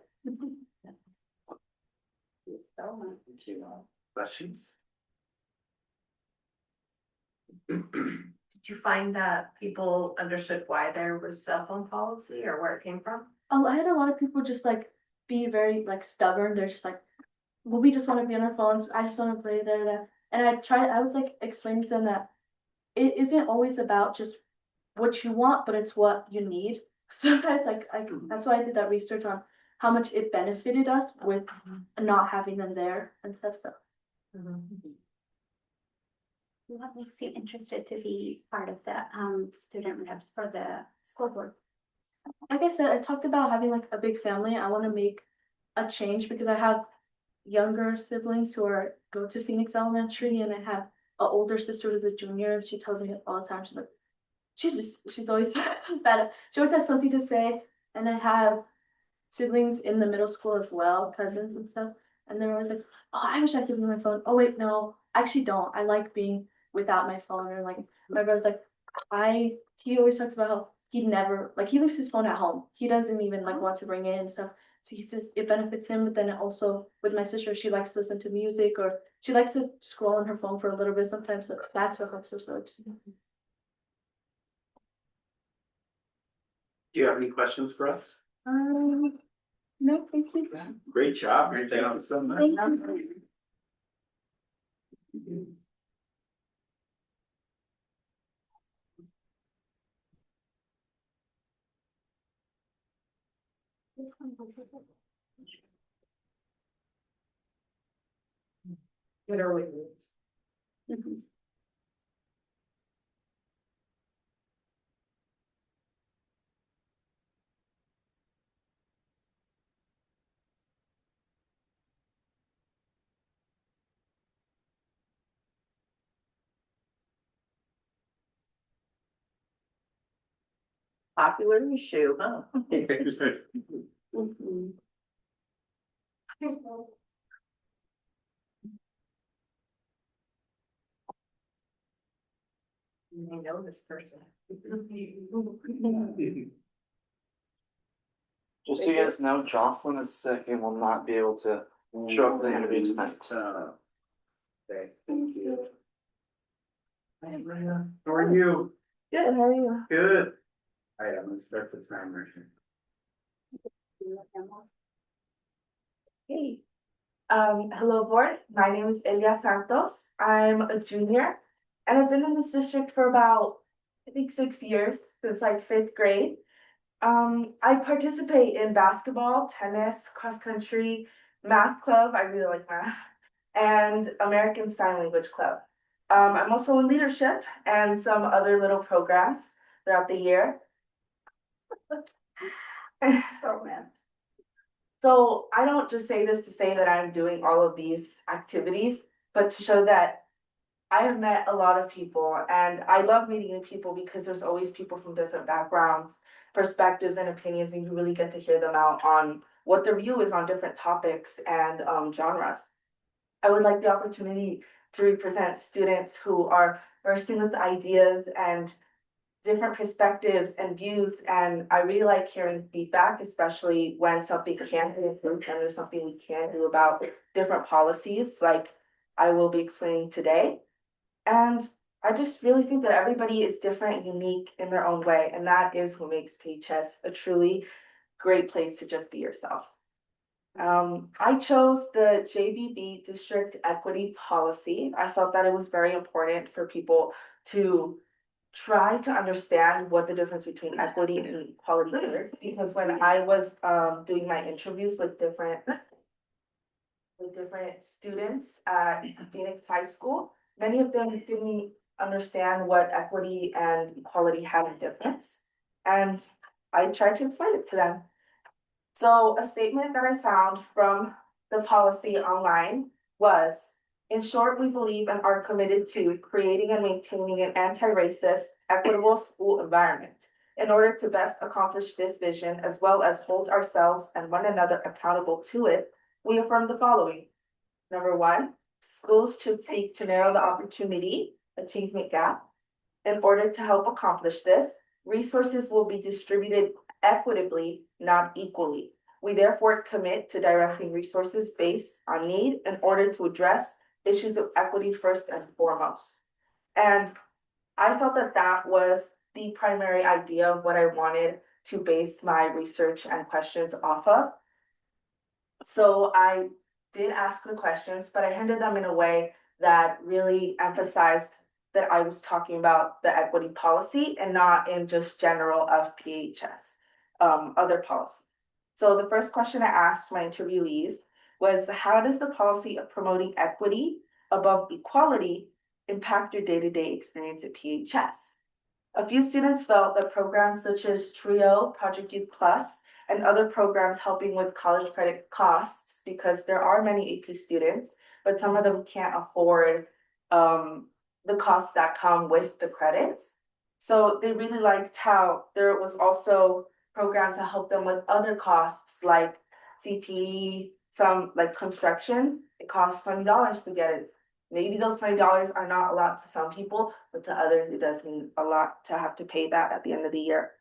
Questions? Did you find that people understood why there was cell phone policy or where it came from? I had a lot of people just like be very like stubborn. They're just like, well, we just want to be on our phones. I just want to play there. And I was like explaining to them that it isn't always about just what you want, but it's what you need. Sometimes that's why I did that research on how much it benefited us with not having them there and stuff. So What makes you interested to be part of the student reps for the school board? like I said, I talked about having like a big family. I want to make a change because I have younger siblings who go to Phoenix Elementary, and I have an older sister who's a junior, and she tells me all the time, she's always bad. She always has something to say. And I have siblings in the middle school as well, cousins and stuff, and they're always like, oh, I wish I could use my phone. Oh wait, no, I actually don't. I like being without my phone. Or like my brother's like, he always talks about how he never, like, he leaves his phone at home. He doesn't even like want to bring it and stuff. So he says it benefits him, but then also with my sister, she likes to listen to music, or she likes to scroll on her phone for a little bit sometimes. So that's what helps her. So just Do you have any questions for us? no, thank you. Great job. Thank you so much. Thank you. What are we? Popular issue, huh? I know this person. Just so you guys know, Jocelyn is sick and will not be able to show up for the interview tonight. Okay, thank you. Hi, Brenda. How are you? Good, how are you? Good. All right, I'm gonna start the timer. Hey. Hello board, my name is Elia Santos. I'm a junior and I've been in this district for about, I think, 6 years, since like 5th grade. I participate in basketball, tennis, cross country, math club, I really like math, and American Sign Language Club. I'm also in leadership and some other little programs throughout the year. Oh man. So I don't just say this to say that I'm doing all of these activities, but to show that I have met a lot of people, and I love meeting new people because there's always people from different backgrounds, perspectives, and opinions, and you really get to hear them out on what their view is on different topics and genres. I would like the opportunity to represent students who are bursting with ideas and different perspectives and views, and I really like hearing feedback, especially when something can be improved and there's something we can do about different policies, like I will be explaining today. And I just really think that everybody is different and unique in their own way, and that is what makes PHS a truly great place to just be yourself. I chose the JBB District Equity Policy. I felt that it was very important for people to try to understand what the difference between equity and equality is, because when I was doing my interviews with different students at Phoenix High School, many of them didn't understand what equity and equality had a difference, and I tried to explain it to them. So a statement that I found from the policy online was, in short, we believe and are committed to creating and maintaining an anti-racist, equitable school environment. In order to best accomplish this vision, as well as hold ourselves and one another accountable to it, we affirm the following. Number one, schools should seek to narrow the opportunity achievement gap. In order to help accomplish this, resources will be distributed equitably, not equally. We therefore commit to directing resources based on need in order to address issues of equity first and foremost. And I felt that that was the primary idea of what I wanted to base my research and questions off of. So I did ask the questions, but I handed them in a way that really emphasized that I was talking about the equity policy and not in just general of PHS, other policy. So the first question I asked my interviewees was, how does the policy of promoting equity above equality impact your day-to-day experience at PHS? A few students felt that programs such as TRIO, Project Youth Plus, and other programs helping with college credit costs, because there are many AP students, but some of them can't afford the costs that come with the credits. So they really liked how there was also programs that help them with other costs like CTE, some like construction. It costs $20 to get it. Maybe those $20 are not a lot to some people, but to others, it does mean a lot to have to pay that at the end of the year.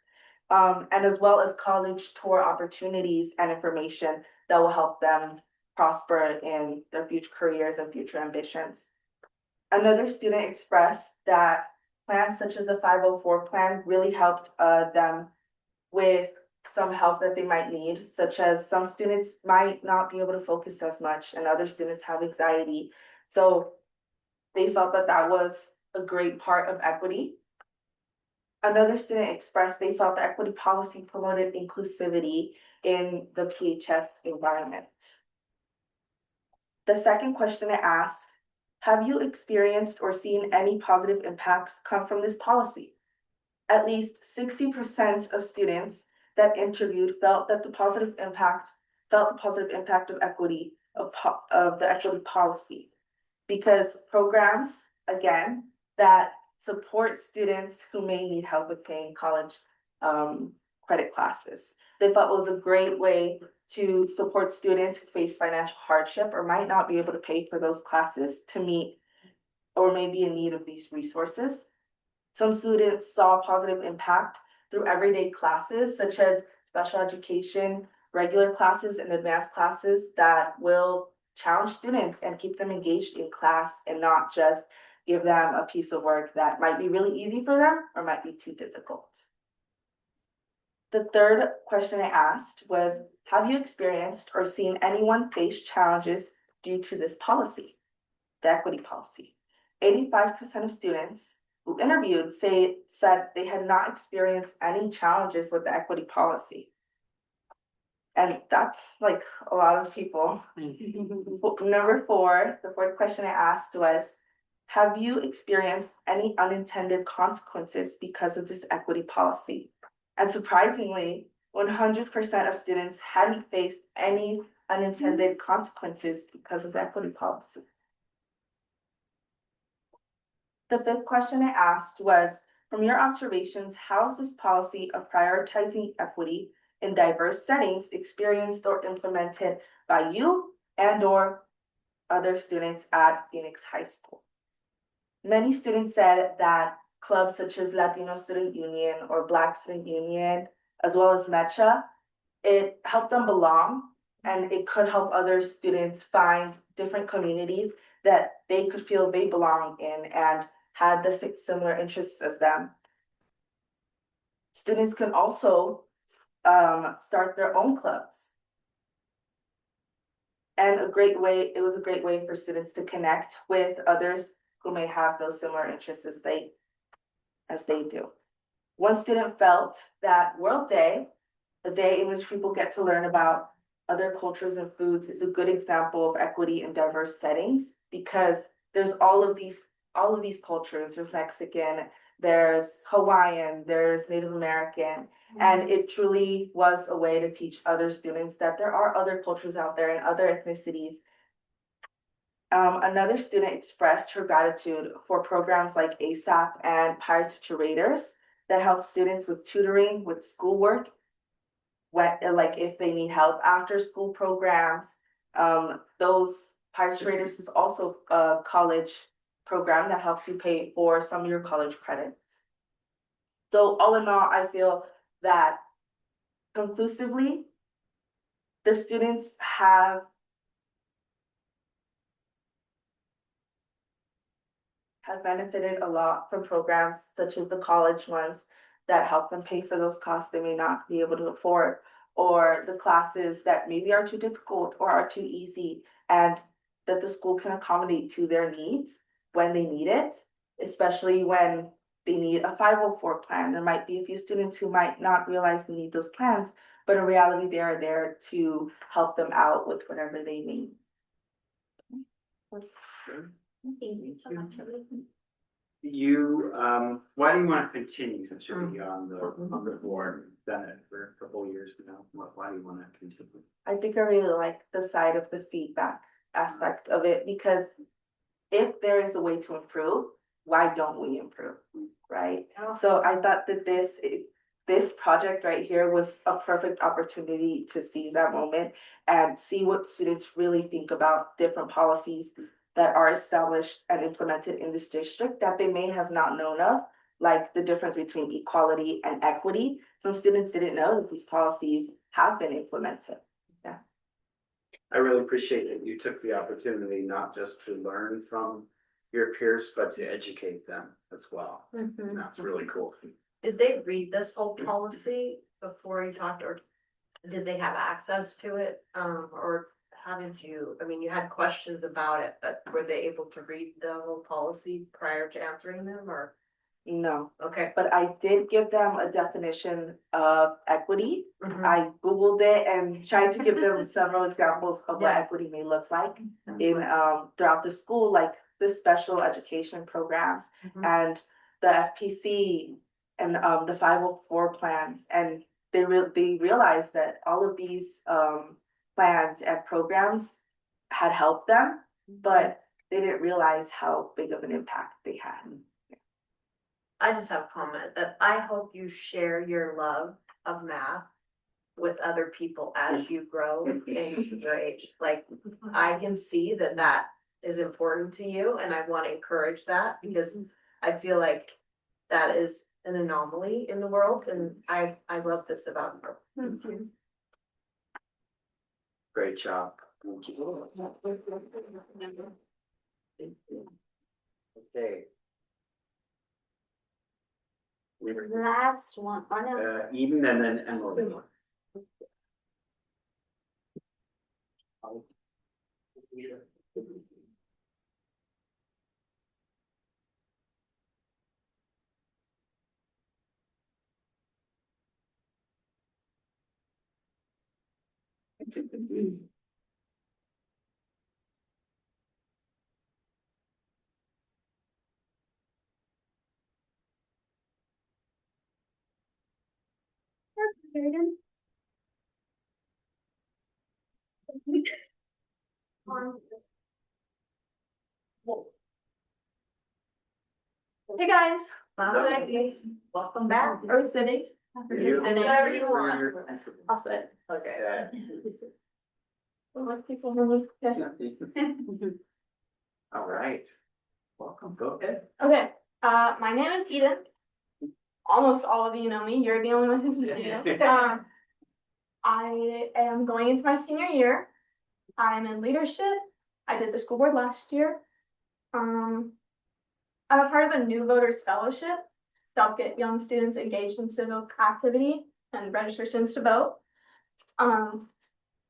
And as well as college tour opportunities and information that will help them prosper in their future careers and future ambitions. Another student expressed that plans such as the 504 plan really helped them with some help that they might need, such as some students might not be able to focus as much and other students have anxiety. So they felt that that was a great part of equity. Another student expressed they felt the equity policy promoted inclusivity in the PHS environment. The second question I asked, have you experienced or seen any positive impacts come from this policy? At least 60% of students that interviewed felt the positive impact of equity of the equity policy, because programs, again, that support students who may need help with paying college credit classes. They thought it was a great way to support students who face financial hardship or might not be able to pay for those classes to meet or may be in need of these resources. Some students saw a positive impact through everyday classes, such as special education, regular classes, and advanced classes that will challenge students and keep them engaged in class and not just give them a piece of work that might be really easy for them or might be too difficult. The third question I asked was, have you experienced or seen anyone face challenges due to this policy, the equity policy? 85% of students who interviewed said they had not experienced any challenges with the equity policy. And that's like a lot of people. Number four, the fourth question I asked was, have you experienced any unintended consequences because of this equity policy? And surprisingly, 100% of students hadn't faced any unintended consequences because of the equity policy. The fifth question I asked was, from your observations, how is this policy of prioritizing equity in diverse settings experienced or implemented by you and or other students at Phoenix High School? Many students said that clubs such as Latino Student Union or Black Student Union, as well as MECHA, it helped them belong, and it could help other students find different communities that they could feel they belong in and had the similar interests as them. Students can also start their own clubs. And it was a great way for students to connect with others who may have those similar interests as they do. One student felt that World Day, a day in which people get to learn about other cultures and foods, is a good example of equity in diverse settings, because there's all of these cultures. There's Mexican, there's Hawaiian, there's Native American, and it truly was a way to teach other students that there are other cultures out there and other ethnicities. Another student expressed her gratitude for programs like ASAP and Pirates to Raiders that help students with tutoring, with schoolwork, like if they need help after school programs. Those Pirates to Raiders is also a college program that helps you pay for some of your college credits. So all in all, I feel that conclusively, the students have have benefited a lot from programs such as the college ones that help them pay for those costs they may not be able to afford, or the classes that maybe are too difficult or are too easy, and that the school can accommodate to their needs when they need it, especially when they need a 504 plan. There might be a few students who might not realize they need those plans, but in reality, they are there to help them out with whatever they need. Thank you so much. You, why do you want to continue to be on the board? Done it for a couple of years now. Why do you want to continue? I think I really like the side of the feedback aspect of it, because if there is a way to improve, why don't we improve, right? So I thought that this project right here was a perfect opportunity to seize that moment and see what students really think about different policies that are established and implemented in this district that they may have not known of, like the difference between equality and equity. Some students didn't know that these policies have been implemented. I really appreciate that you took the opportunity not just to learn from your peers, but to educate them as well. And that's really cool. Did they read this whole policy before you talked, or did they have access to it? Or how did you, I mean, you had questions about it, but were they able to read the whole policy prior to answering them, or? No, Okay. but I did give them a definition of equity. Mhm. I Googled it and tried to give them several examples of what Yeah. equity may look like in throughout the school, like the special education programs Mhm. and the FPC and the 504 plans. And they realized that all of these plans and programs had helped them, but they didn't realize how big of an impact they had. I just have a comment that I hope you share your love of math with other people as you grow and your age. Like, I can see that that is important to you, and I want to encourage that, because I feel like that is an anomaly in the world, and I love this about her. Thank you. Great job. Thank you. Okay. Last one, or no, Eden and then Emily. Hey guys, Bye. Welcome back. are we sitting? You- Sitting. Wherever you Where want. you're comfortable. I'll sit. Okay. Like people move. Okay. All right. Welcome, go ahead. Okay, my name is Eden. Almost all of you know me, you're the only one who's new. I am going into my senior year. I'm in leadership. I did the school board last year. I'm a part of a New Voters Fellowship to help get young students engaged in civic activity and register students to vote. A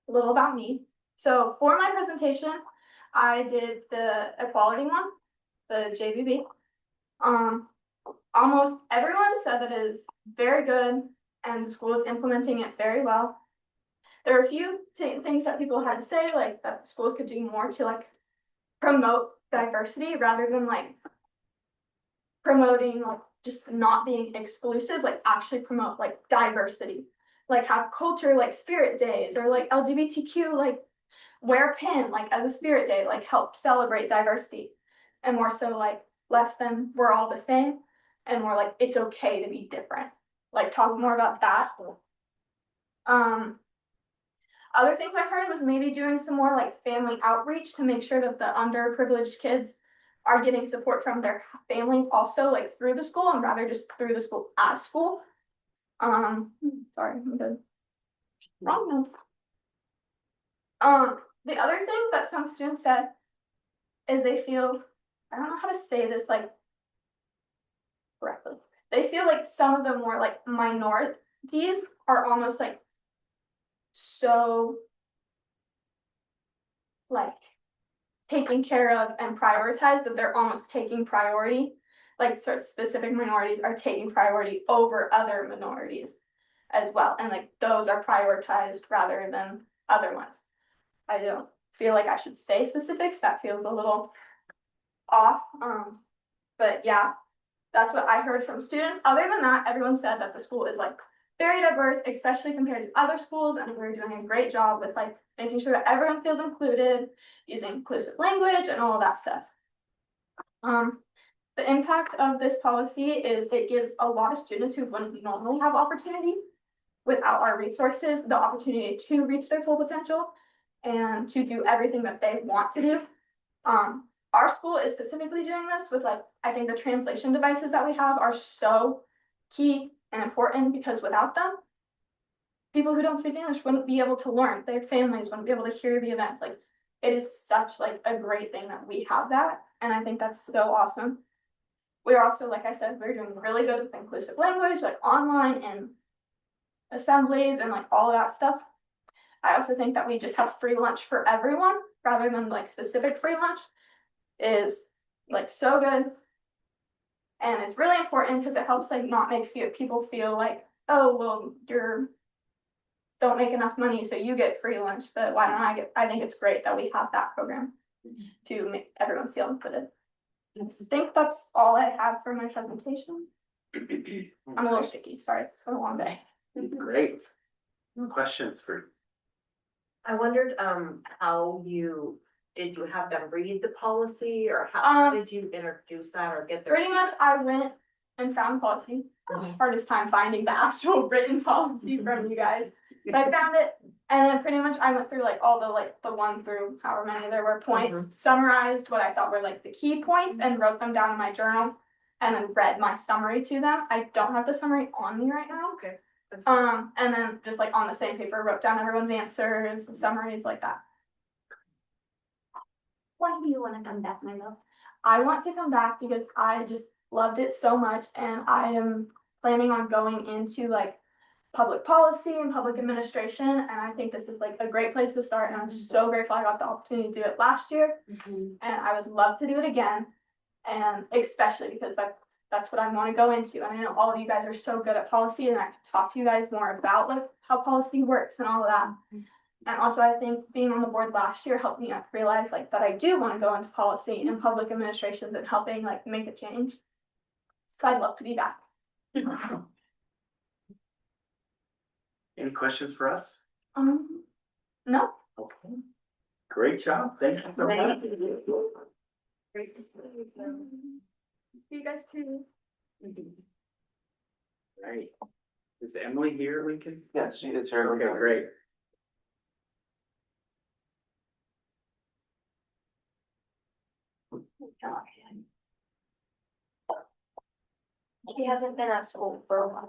little about me. So for my presentation, I did the equality one, the JVB. Almost everyone said that it is very good and the school is implementing it very well. There are a few things that people had to say, like that schools could do more to like promote diversity rather than like promoting like just not being exclusive, like actually promote like diversity, like have culture like spirit days or like LGBTQ like wear a pin like as a spirit day, like help celebrate diversity, and more so like less than we're all the same and more like it's okay to be different, like talk more about that. Other things I heard was maybe doing some more like family outreach to make sure that the underprivileged kids are getting support from their families also like through the school and rather just through the school at school. Sorry, I'm good. Wrong note. The other thing that some students said is they feel I don't know how to say this like correctly. They feel like some of the more like minorities are almost like so like taken care of and prioritized that they're almost taking priority. Like sort of specific minorities are taking priority over other minorities as well. And like those are prioritized rather than other ones. I don't feel like I should say specifics. That feels a little off. But yeah, that's what I heard from students. Other than that, everyone said that the school is like very diverse, especially compared to other schools, and we're doing a great job with like making sure that everyone feels included, using inclusive language and all of that stuff. The impact of this policy is it gives a lot of students who wouldn't normally have opportunity without our resources, the opportunity to reach their full potential and to do everything that they want to do. Our school is specifically doing this with like, I think the translation devices that we have are so key and important because without them, people who don't speak English wouldn't be able to learn. Their families wouldn't be able to hear the events. Like it is such like a great thing that we have that. And I think that's so awesome. We're also, like I said, we're doing really good with inclusive language, like online and assemblies and like all of that stuff. I also think that we just have free lunch for everyone rather than like specific free lunch is like so good. And it's really important because it helps like not make people feel like, oh, well, don't make enough money, so you get free lunch, but why don't I get, I think it's great that we have that program to make everyone feel included. I think that's all I have for my presentation. I'm a little shaky, sorry, it's been a long day. Great. Questions for? I wondered, how did you have them read the policy or how did you introduce that or get their? Pretty much I went and found policy. Hardest time finding the actual written policy from you guys. But I found it and then pretty much I went through like all the 1 through however many there were points, summarized what I thought were like the key points and wrote them down in my journal and then read my summary to them. I don't have the summary on me right now. Okay. And then just like on the same paper, wrote down everyone's answers, summaries like that. Why do you want to come back, my love? I want to come back because I just loved it so much and I am planning on going into like public policy and public administration and I think this is like a great place to start and I'm just so grateful I got the opportunity to do it last year and I would love to do it again and especially because that's what I want to go into and I know all of you guys are so good at policy and I can talk to you guys more about like how policy works and all of that. And also I think being on the board last year helped me realize like that I do want to go into policy and public administrations and helping like make a change. So I'd love to be back. Awesome. Any questions for us? No. Okay. Great job. Thank you so much. Great to see you. See you guys too. Right. Is Emily here, Lincoln? Yeah, she is here. Okay, great. She hasn't been at school for a while.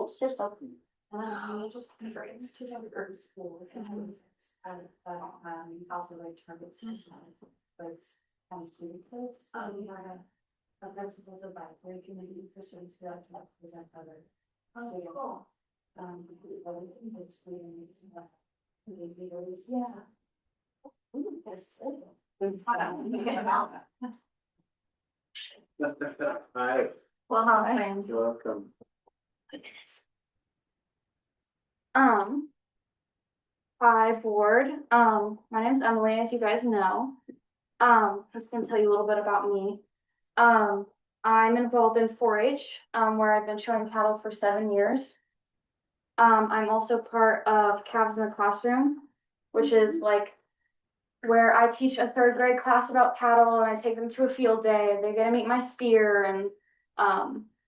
It's just open. Just conference to some girls' school. Also like target student groups. A principal's advisory committee for students who like to present other students. Cool. Hi. Well, hi. You're welcome. Hi board. My name's Emily, as you guys know. I'm just gonna tell you a little bit about me. I'm involved in 4-H, where I've been showing cattle for 7 years. I'm also part of Calves in the Classroom, which is like where I teach a 3rd grade class about cattle and I take them to a field day and they get to meet my steer and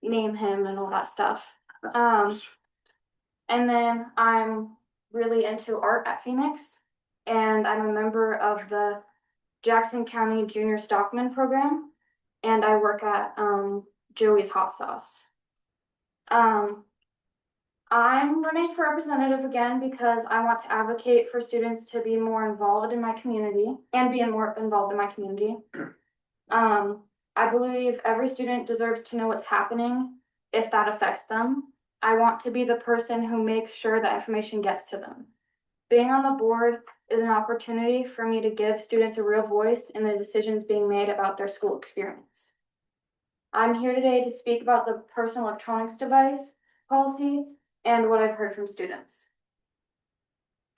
name him and all that stuff. And then I'm really into art at Phoenix and I'm a member of the Jackson County Junior Stockman program and I work at Joey's Hot Sauce. I'm running for representative again because I want to advocate for students to be more involved in my community and be more involved in my community. I believe every student deserves to know what's happening if that affects them. I want to be the person who makes sure that information gets to them. Being on the board is an opportunity for me to give students a real voice in the decisions being made about their school experience. I'm here today to speak about the personal electronics device policy and what I've heard from students.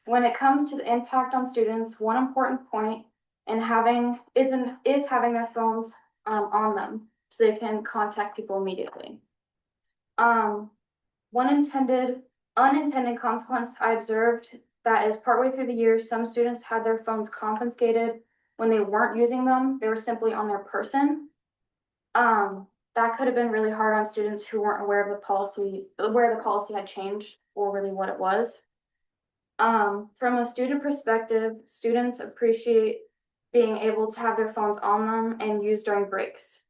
When it comes to the impact on students, one important point is having their phones on them so they can contact people immediately. One unintended consequence I observed that is partway through the year, some students had their phones confiscated when they weren't using them. They were simply on their person. That could have been really hard on students who weren't aware of the policy, where the policy had changed or really what it was. From a student perspective, students appreciate being able to have their phones on them and used during breaks.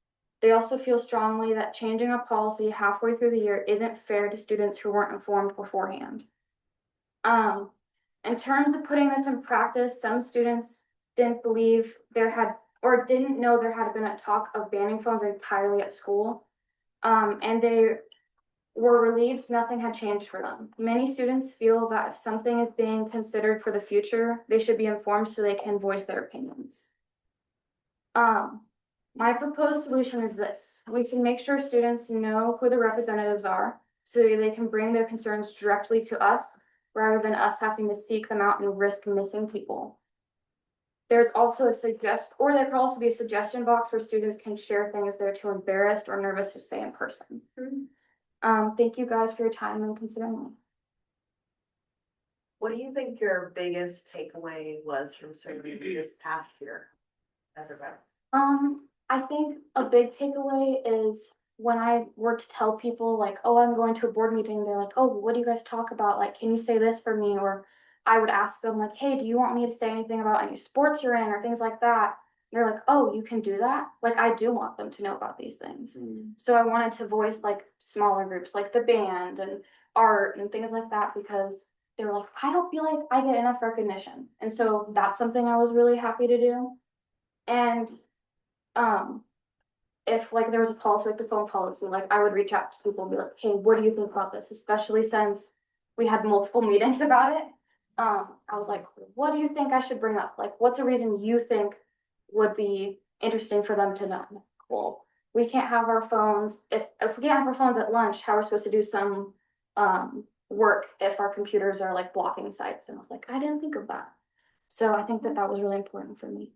They also feel strongly that changing a policy halfway through the year isn't fair to students who weren't informed beforehand. In terms of putting this in practice, some students didn't believe didn't know there had been a talk of banning phones entirely at school. And they were relieved nothing had changed for them. Many students feel that if something is being considered for the future, they should be informed so they can voice their opinions. My proposed solution is this. We can make sure students know who the representatives are so they can bring their concerns directly to us rather than us having to seek them out and risk missing people. There's also there could also be a suggestion box where students can share things they're too embarrassed or nervous to say in person. Thank you guys for your time and considering me. What do you think your biggest takeaway was from serving this past year as a rep? I think a big takeaway is when I were to tell people like, oh, I'm going to a board meeting, they're like, oh, what do you guys talk about? Like, can you say this for me? Or I would ask them like, hey, do you want me to say anything about any sports you're in or things like that? And they're like, oh, you can do that? Like, I do want them to know about these things. So I wanted to voice like smaller groups like the band and art and things like that because they were like, I don't feel like I get enough recognition. And so that's something I was really happy to do. And if like there was a policy like the phone policy, like I would reach out to people and be like, hey, what do you think about this? Especially since we had multiple meetings about it. I was like, what do you think I should bring up? Like, what's a reason you think would be interesting for them to know? Well, we can't have our phones, if we can't have our phones at lunch, how are we supposed to do some work if our computers are like blocking sites? And I was like, I didn't think of that. So I think that was really important for me.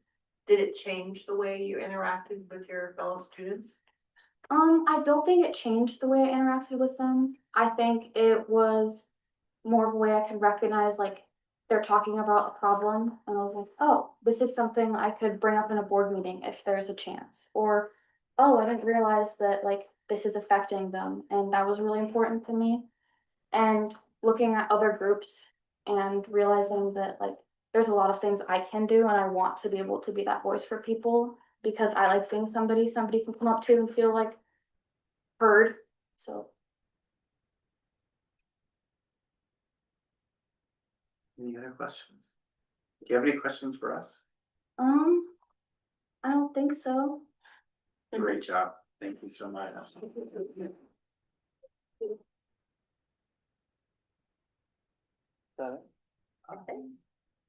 Did it change the way you interacted with your fellow students? I don't think it changed the way I interacted with them. I think it was more of a way I could recognize like they're talking about a problem and I was like, oh, this is something I could bring up in a board meeting if there's a chance. Or, oh, I didn't realize that like this is affecting them. And that was really important to me. And looking at other groups and realizing that like there's a lot of things I can do and I want to be able to be that voice for people because I like being somebody can come up to and feel like heard. So. Any other questions? Do you have any questions for us? I don't think so. Great job. Thank you so much. Okay.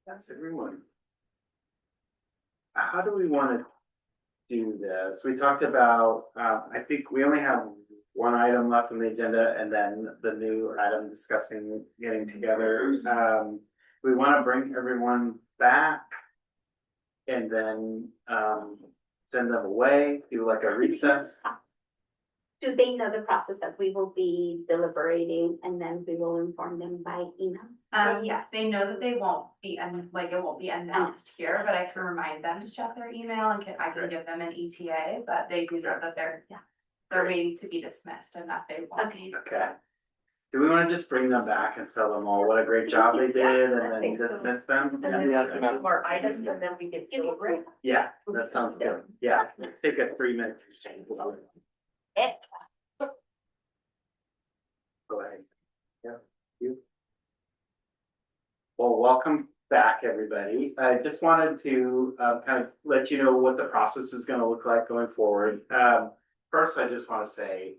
That's everyone. How do we want to do this? We talked about, I think we only have one item left on the agenda and then the new item discussing getting together. We want to bring everyone back and then send them away, do like a recess. Do they know the process that we will be deliberating and then we will inform them by email? Yes, they know that they won't be, it won't be announced here, but I can remind them to check their email and I can give them an ETA, but they do know that they're waiting to be dismissed and that they won't. Okay. Do we want to just bring them back and tell them all what a great job they did and then dismiss them? And then we have more items and then we can deliberate. Yeah, that sounds good. Yeah, let's take a 3-minute. Go ahead. Yeah. you. Well, welcome back, everybody. I just wanted to kind of let you know what the process is going to look like going forward. First, I just want to say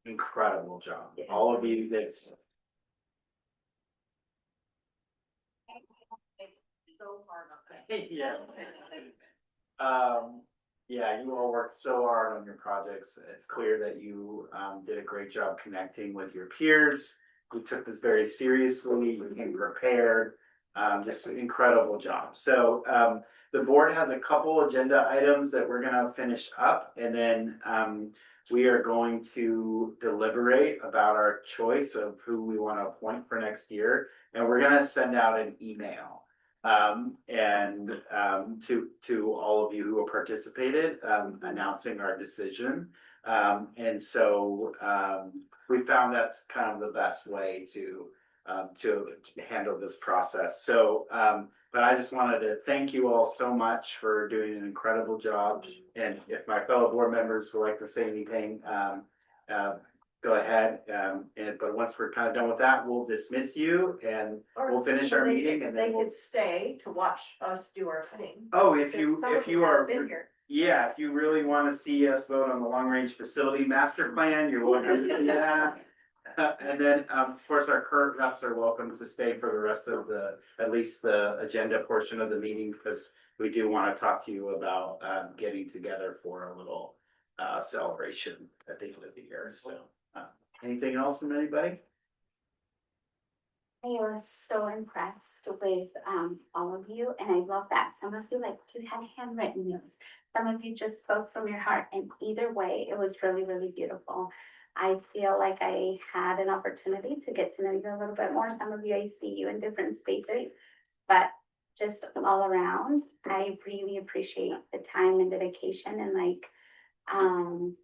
incredible job. All of you that's yeah. Yeah, you all worked so hard on your projects. It's clear that you did a great job connecting with your peers. You took this very seriously, you came prepared, just an incredible job. So the board has a couple agenda items that we're gonna finish up, and then we are going to deliberate about our choice of who we want to appoint for next year. And we're gonna send out an email to all of you who have participated, announcing our decision. And so we found that's kind of the best way to handle this process. So but I just wanted to thank you all so much for doing an incredible job. And if my fellow board members would like to say anything, go ahead. But once we're kind of done with that, we'll dismiss you and we'll finish our meeting and then They could stay to watch us do our thing. oh, if you are, Been here. yeah, if you really want to see us vote on the long range facility master plan, you're welcome to do that. And then, of course, our current reps are welcome to stay for the rest of at least the agenda portion of the meeting, because we do want to talk to you about getting together for a little celebration at the end of the year. So anything else from anybody? I was so impressed with all of you, and I love that some of you you had handwritten notes. Some of you just spoke from your heart, and either way, it was really, really beautiful. I feel like I had an opportunity to get to know you a little bit more. Some of you, I see you in different spaces, but just all around, I really appreciate the time and dedication and the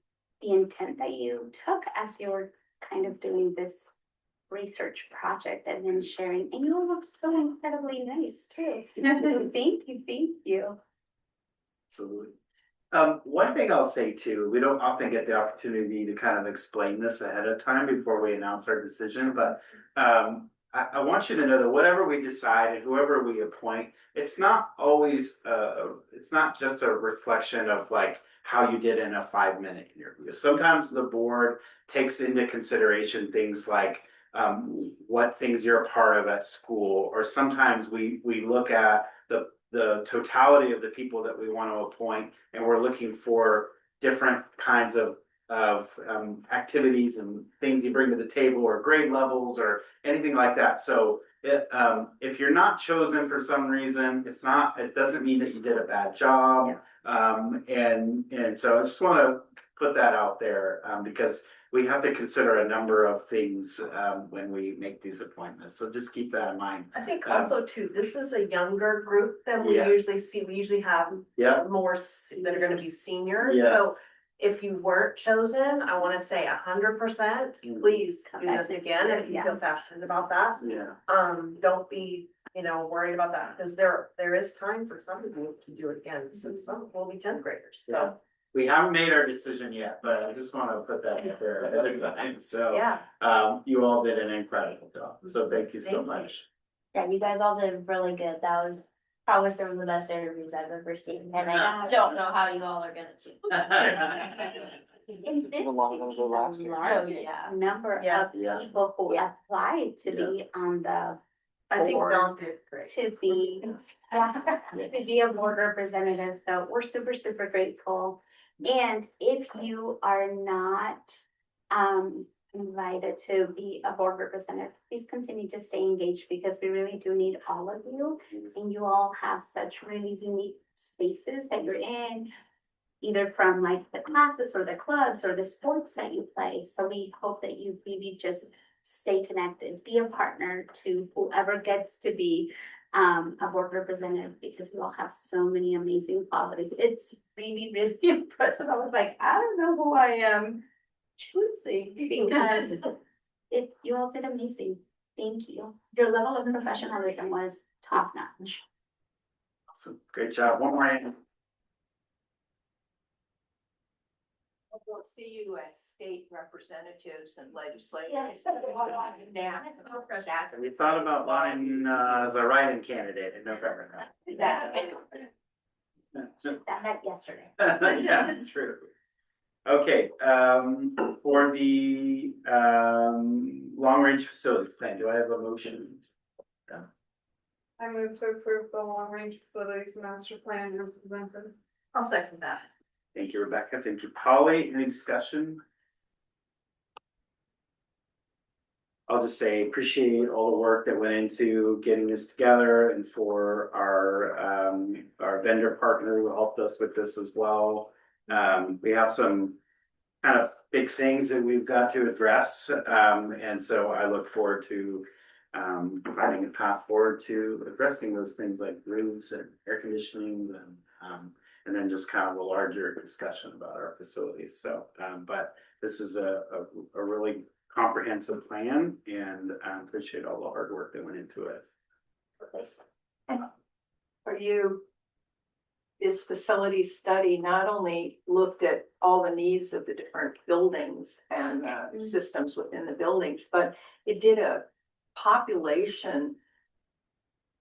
intent that you took as you were kind of doing this research project and then sharing. And you all look so incredibly nice too. So thank you. Absolutely. One thing I'll say too, we don't often get the opportunity to kind of explain this ahead of time before we announce our decision, but I want you to know that whatever we decide and whoever we appoint, it's not always, it's not just a reflection of how you did in a 5-minute interview. Sometimes the board takes into consideration things like what things you're a part of at school, or sometimes we look at the totality of the people that we want to appoint, and we're looking for different kinds of activities and things you bring to the table, or grade levels, or anything like that. So if you're not chosen for some reason, it doesn't mean that you did a bad job. And so I just want to put that out there because we have to consider a number of things when we make these appointments. So just keep that in mind. I think also too, this is a younger group than we Yeah. usually see. We usually have Yeah. more that are gonna be seniors. Yeah. So if you weren't chosen, I wanna say 100%, please do this again if you feel passionate about that. Yeah. Don't be, worried about that, because there is time for some of you to do it again, since some will be 10th graders, so. We haven't made our decision yet, but I just want to put that out there ahead of time. So Yeah. you all did an incredible job. So thank you so Thank you. much. Yeah, you guys all did really good. That was probably some of the best interviews I've ever seen. And I don't know how you all are gonna do. In this Even longer than the last year. number Yeah. of people who applied to be on the I think board, Dawn did great. to be a board representative. So we're super, super grateful. And if you are not invited to be a board representative, please continue to stay engaged, because we really do need all of you. And you all have such really unique spaces that you're in, either from the classes or the clubs or the sports that you play. So we hope that you really just stay connected, be a partner to whoever gets to be a board representative, because you all have so many amazing qualities. It's really, really impressive. I was like, I don't know who I am choosing, because you all did amazing. Thank you. Your level of professionalism was top notch. Awesome. Great job. One more hand. We'll see you as state representatives and legislators. We thought about buying, as a write-in candidate in November. That yesterday. Yeah, true. Okay, for the, long-range facilities plan, do I have a motion? I move to approve the long range facilities master plan as presented. I'll second that. Thank you, Rebecca. Thank you, Polly. Any discussion? I'll just say appreciate all the work that went into getting this together and for our vendor partner who helped us with this as well. We have some kind of big things that we've got to address. And so I look forward to finding a path forward to addressing those things like roofs and air conditioning and then just kind of a larger discussion about our facilities. So, but this is a really comprehensive plan and I appreciate all the hard work that went into it. For you, this facility study not only looked at all the needs of the different buildings and systems within the buildings, but it did a population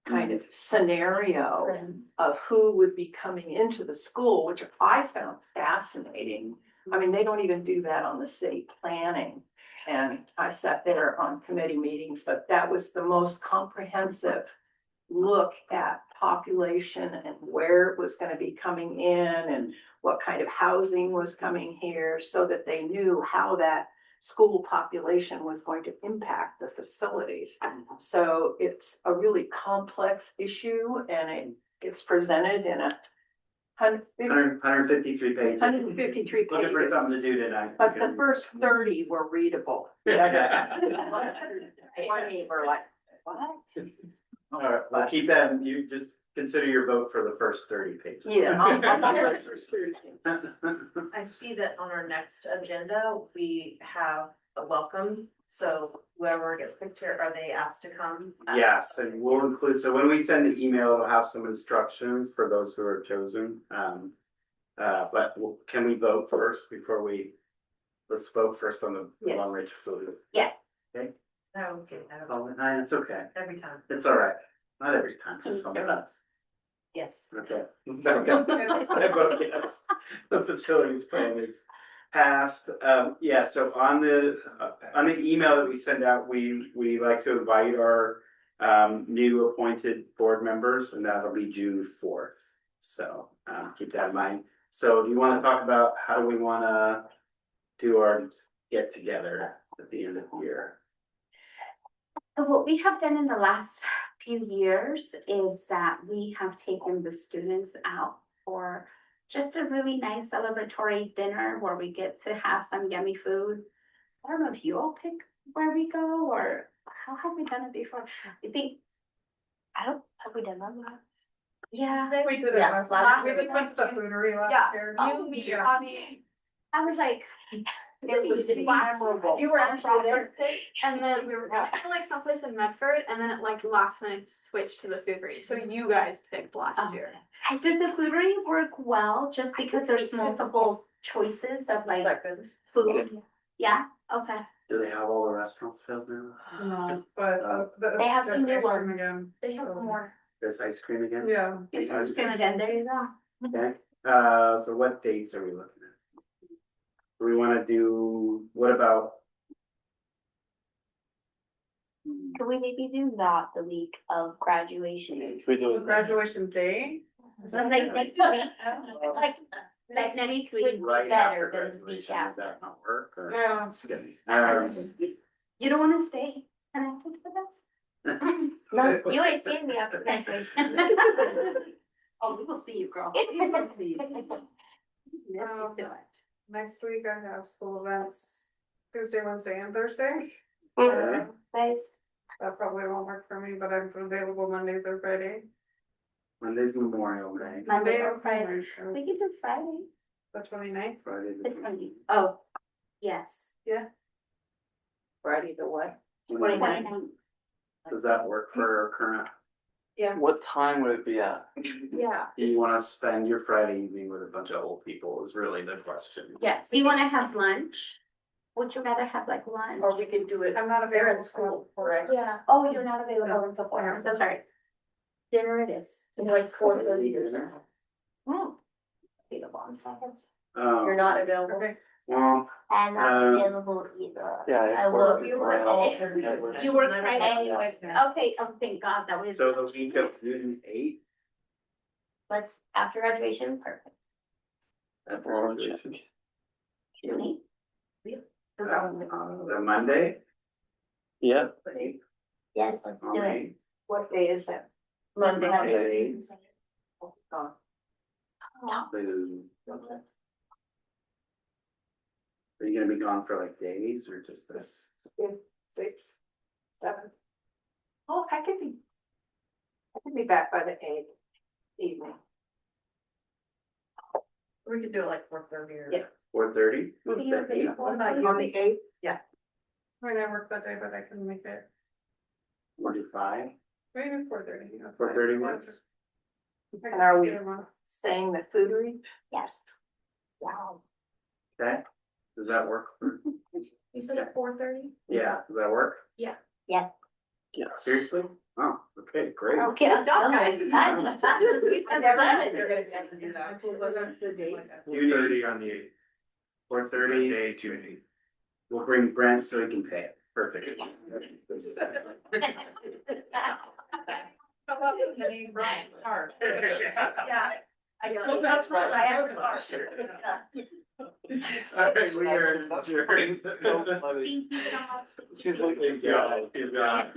kind of scenario of who would be coming into the school, which I found fascinating. I mean, they don't even do that on the city planning. And I sat there on committee meetings, but that was the most comprehensive look at population and where it was going to be coming in and what kind of housing was coming here so that they knew how that school population was going to impact the facilities. So it's a really complex issue and it gets presented in a 153 pages. 153 Looking for pages. something to do tonight. But the first 30 were readable. The other 20 were like, what? All right, we'll keep that, you just consider your vote for the first 30 pages. Yeah. I see that on our next agenda, we have a welcome, so whoever gets picked here, are they asked to come? Yes, and we'll include, so when we send the email, it'll have some instructions for those who are chosen. But can we vote first before let's vote first on the Yes. long range facility. Yeah. Okay, Okay, it's okay, every time, it's all right, not every time, just sometimes. yes. Okay. I vote yes. The facilities plan is passed. Yeah, so on the email that we send out, we like to invite our new appointed board members and that'll be June 4th. So keep that in mind. So do you want to talk about how do we want to do our get together at the end of the year? So what we have done in the last few years is that we have taken the students out for just a really nice celebratory dinner where we get to have some yummy food. I don't know if you all pick where we go or how have we done it before? I think, have we done that last? Yeah. We did it last year. We went to the foodery last year. You, me, Tommy, I was like. It was memorable. you were in Crawford, and then we were going to like someplace in Medford, and then it like last minute switched to the foodery. So you guys picked last year. Does the foodery work well, just because there's multiple choices of like food? Yeah, okay. Do they have all the restaurants filled now? No, but They have some there's new ice cream ones. again. They have more. There's ice cream again? Yeah. Ice cream again, there you go. Okay, so what dates are we looking at? Do we wanna do, what about? Could we maybe do not the week of graduation? We do it. Graduation day. Like next week, like next week would be Right better after than the week graduation, after. would that not work? Or- Yeah. It's good. You don't wanna stay connected with us? No, you ain't seen me after graduation. Oh, we will see you, girl. We will see you. Miss you do it. Next week I have school events Tuesday, Wednesday and Thursday. Nice. That probably won't work for me, but I'm available Mondays or Friday. Monday's Memorial Day. Monday or Friday. Friday. We can do Friday. The 29th. Friday The the 20. Oh, yes. Friday the what? 29. Does that work for our current What time would it be at? Yeah. Do you wanna spend your Friday evening with a bunch of old people is really the question. Yes. Do you wanna have lunch? Would you rather have like lunch? Or we could do it. I'm not They're available in school, correct? Yeah. Oh, you're not available until 4. I'm so sorry. Dinner it is. So like 4:30 or something. Hmm. Available on Fridays. You're not available? Okay. Well, I'm not Um, available either. Yeah. I will. You work You work Friday. Okay, oh, thank God, that was. so the week of June 8th. Let's, after graduation, perfect. June 8th. The Monday. Yeah. Yes, let's do it. Okay. What day is that? Monday. Monday. No. Are you gonna be gone for like days or just this? 6, 7. Oh, I could be back by the 8th evening. We could do it like 4:30 or. Yeah. 4:30? What about you on the 8th? Yeah. When I work that day, but I can make it, 45? maybe 4:30. 4:30 works? And are we saying the Foodery? Yes. Wow. Okay, does that work? You said at 4:30? Yeah, does that work? Yes. Yes. Seriously? Oh, okay, great. Okay, let's go. guys. Fun, fun. We've never done it. June 30 on the 8th. 4:30, Day, June 8th. we'll bring Brent so he can pay it. Perfect. How about the Brian's card? Yeah. Well, that's right. I have a car. All right, we are adjourned. Thank you so much. She's looking. Good job.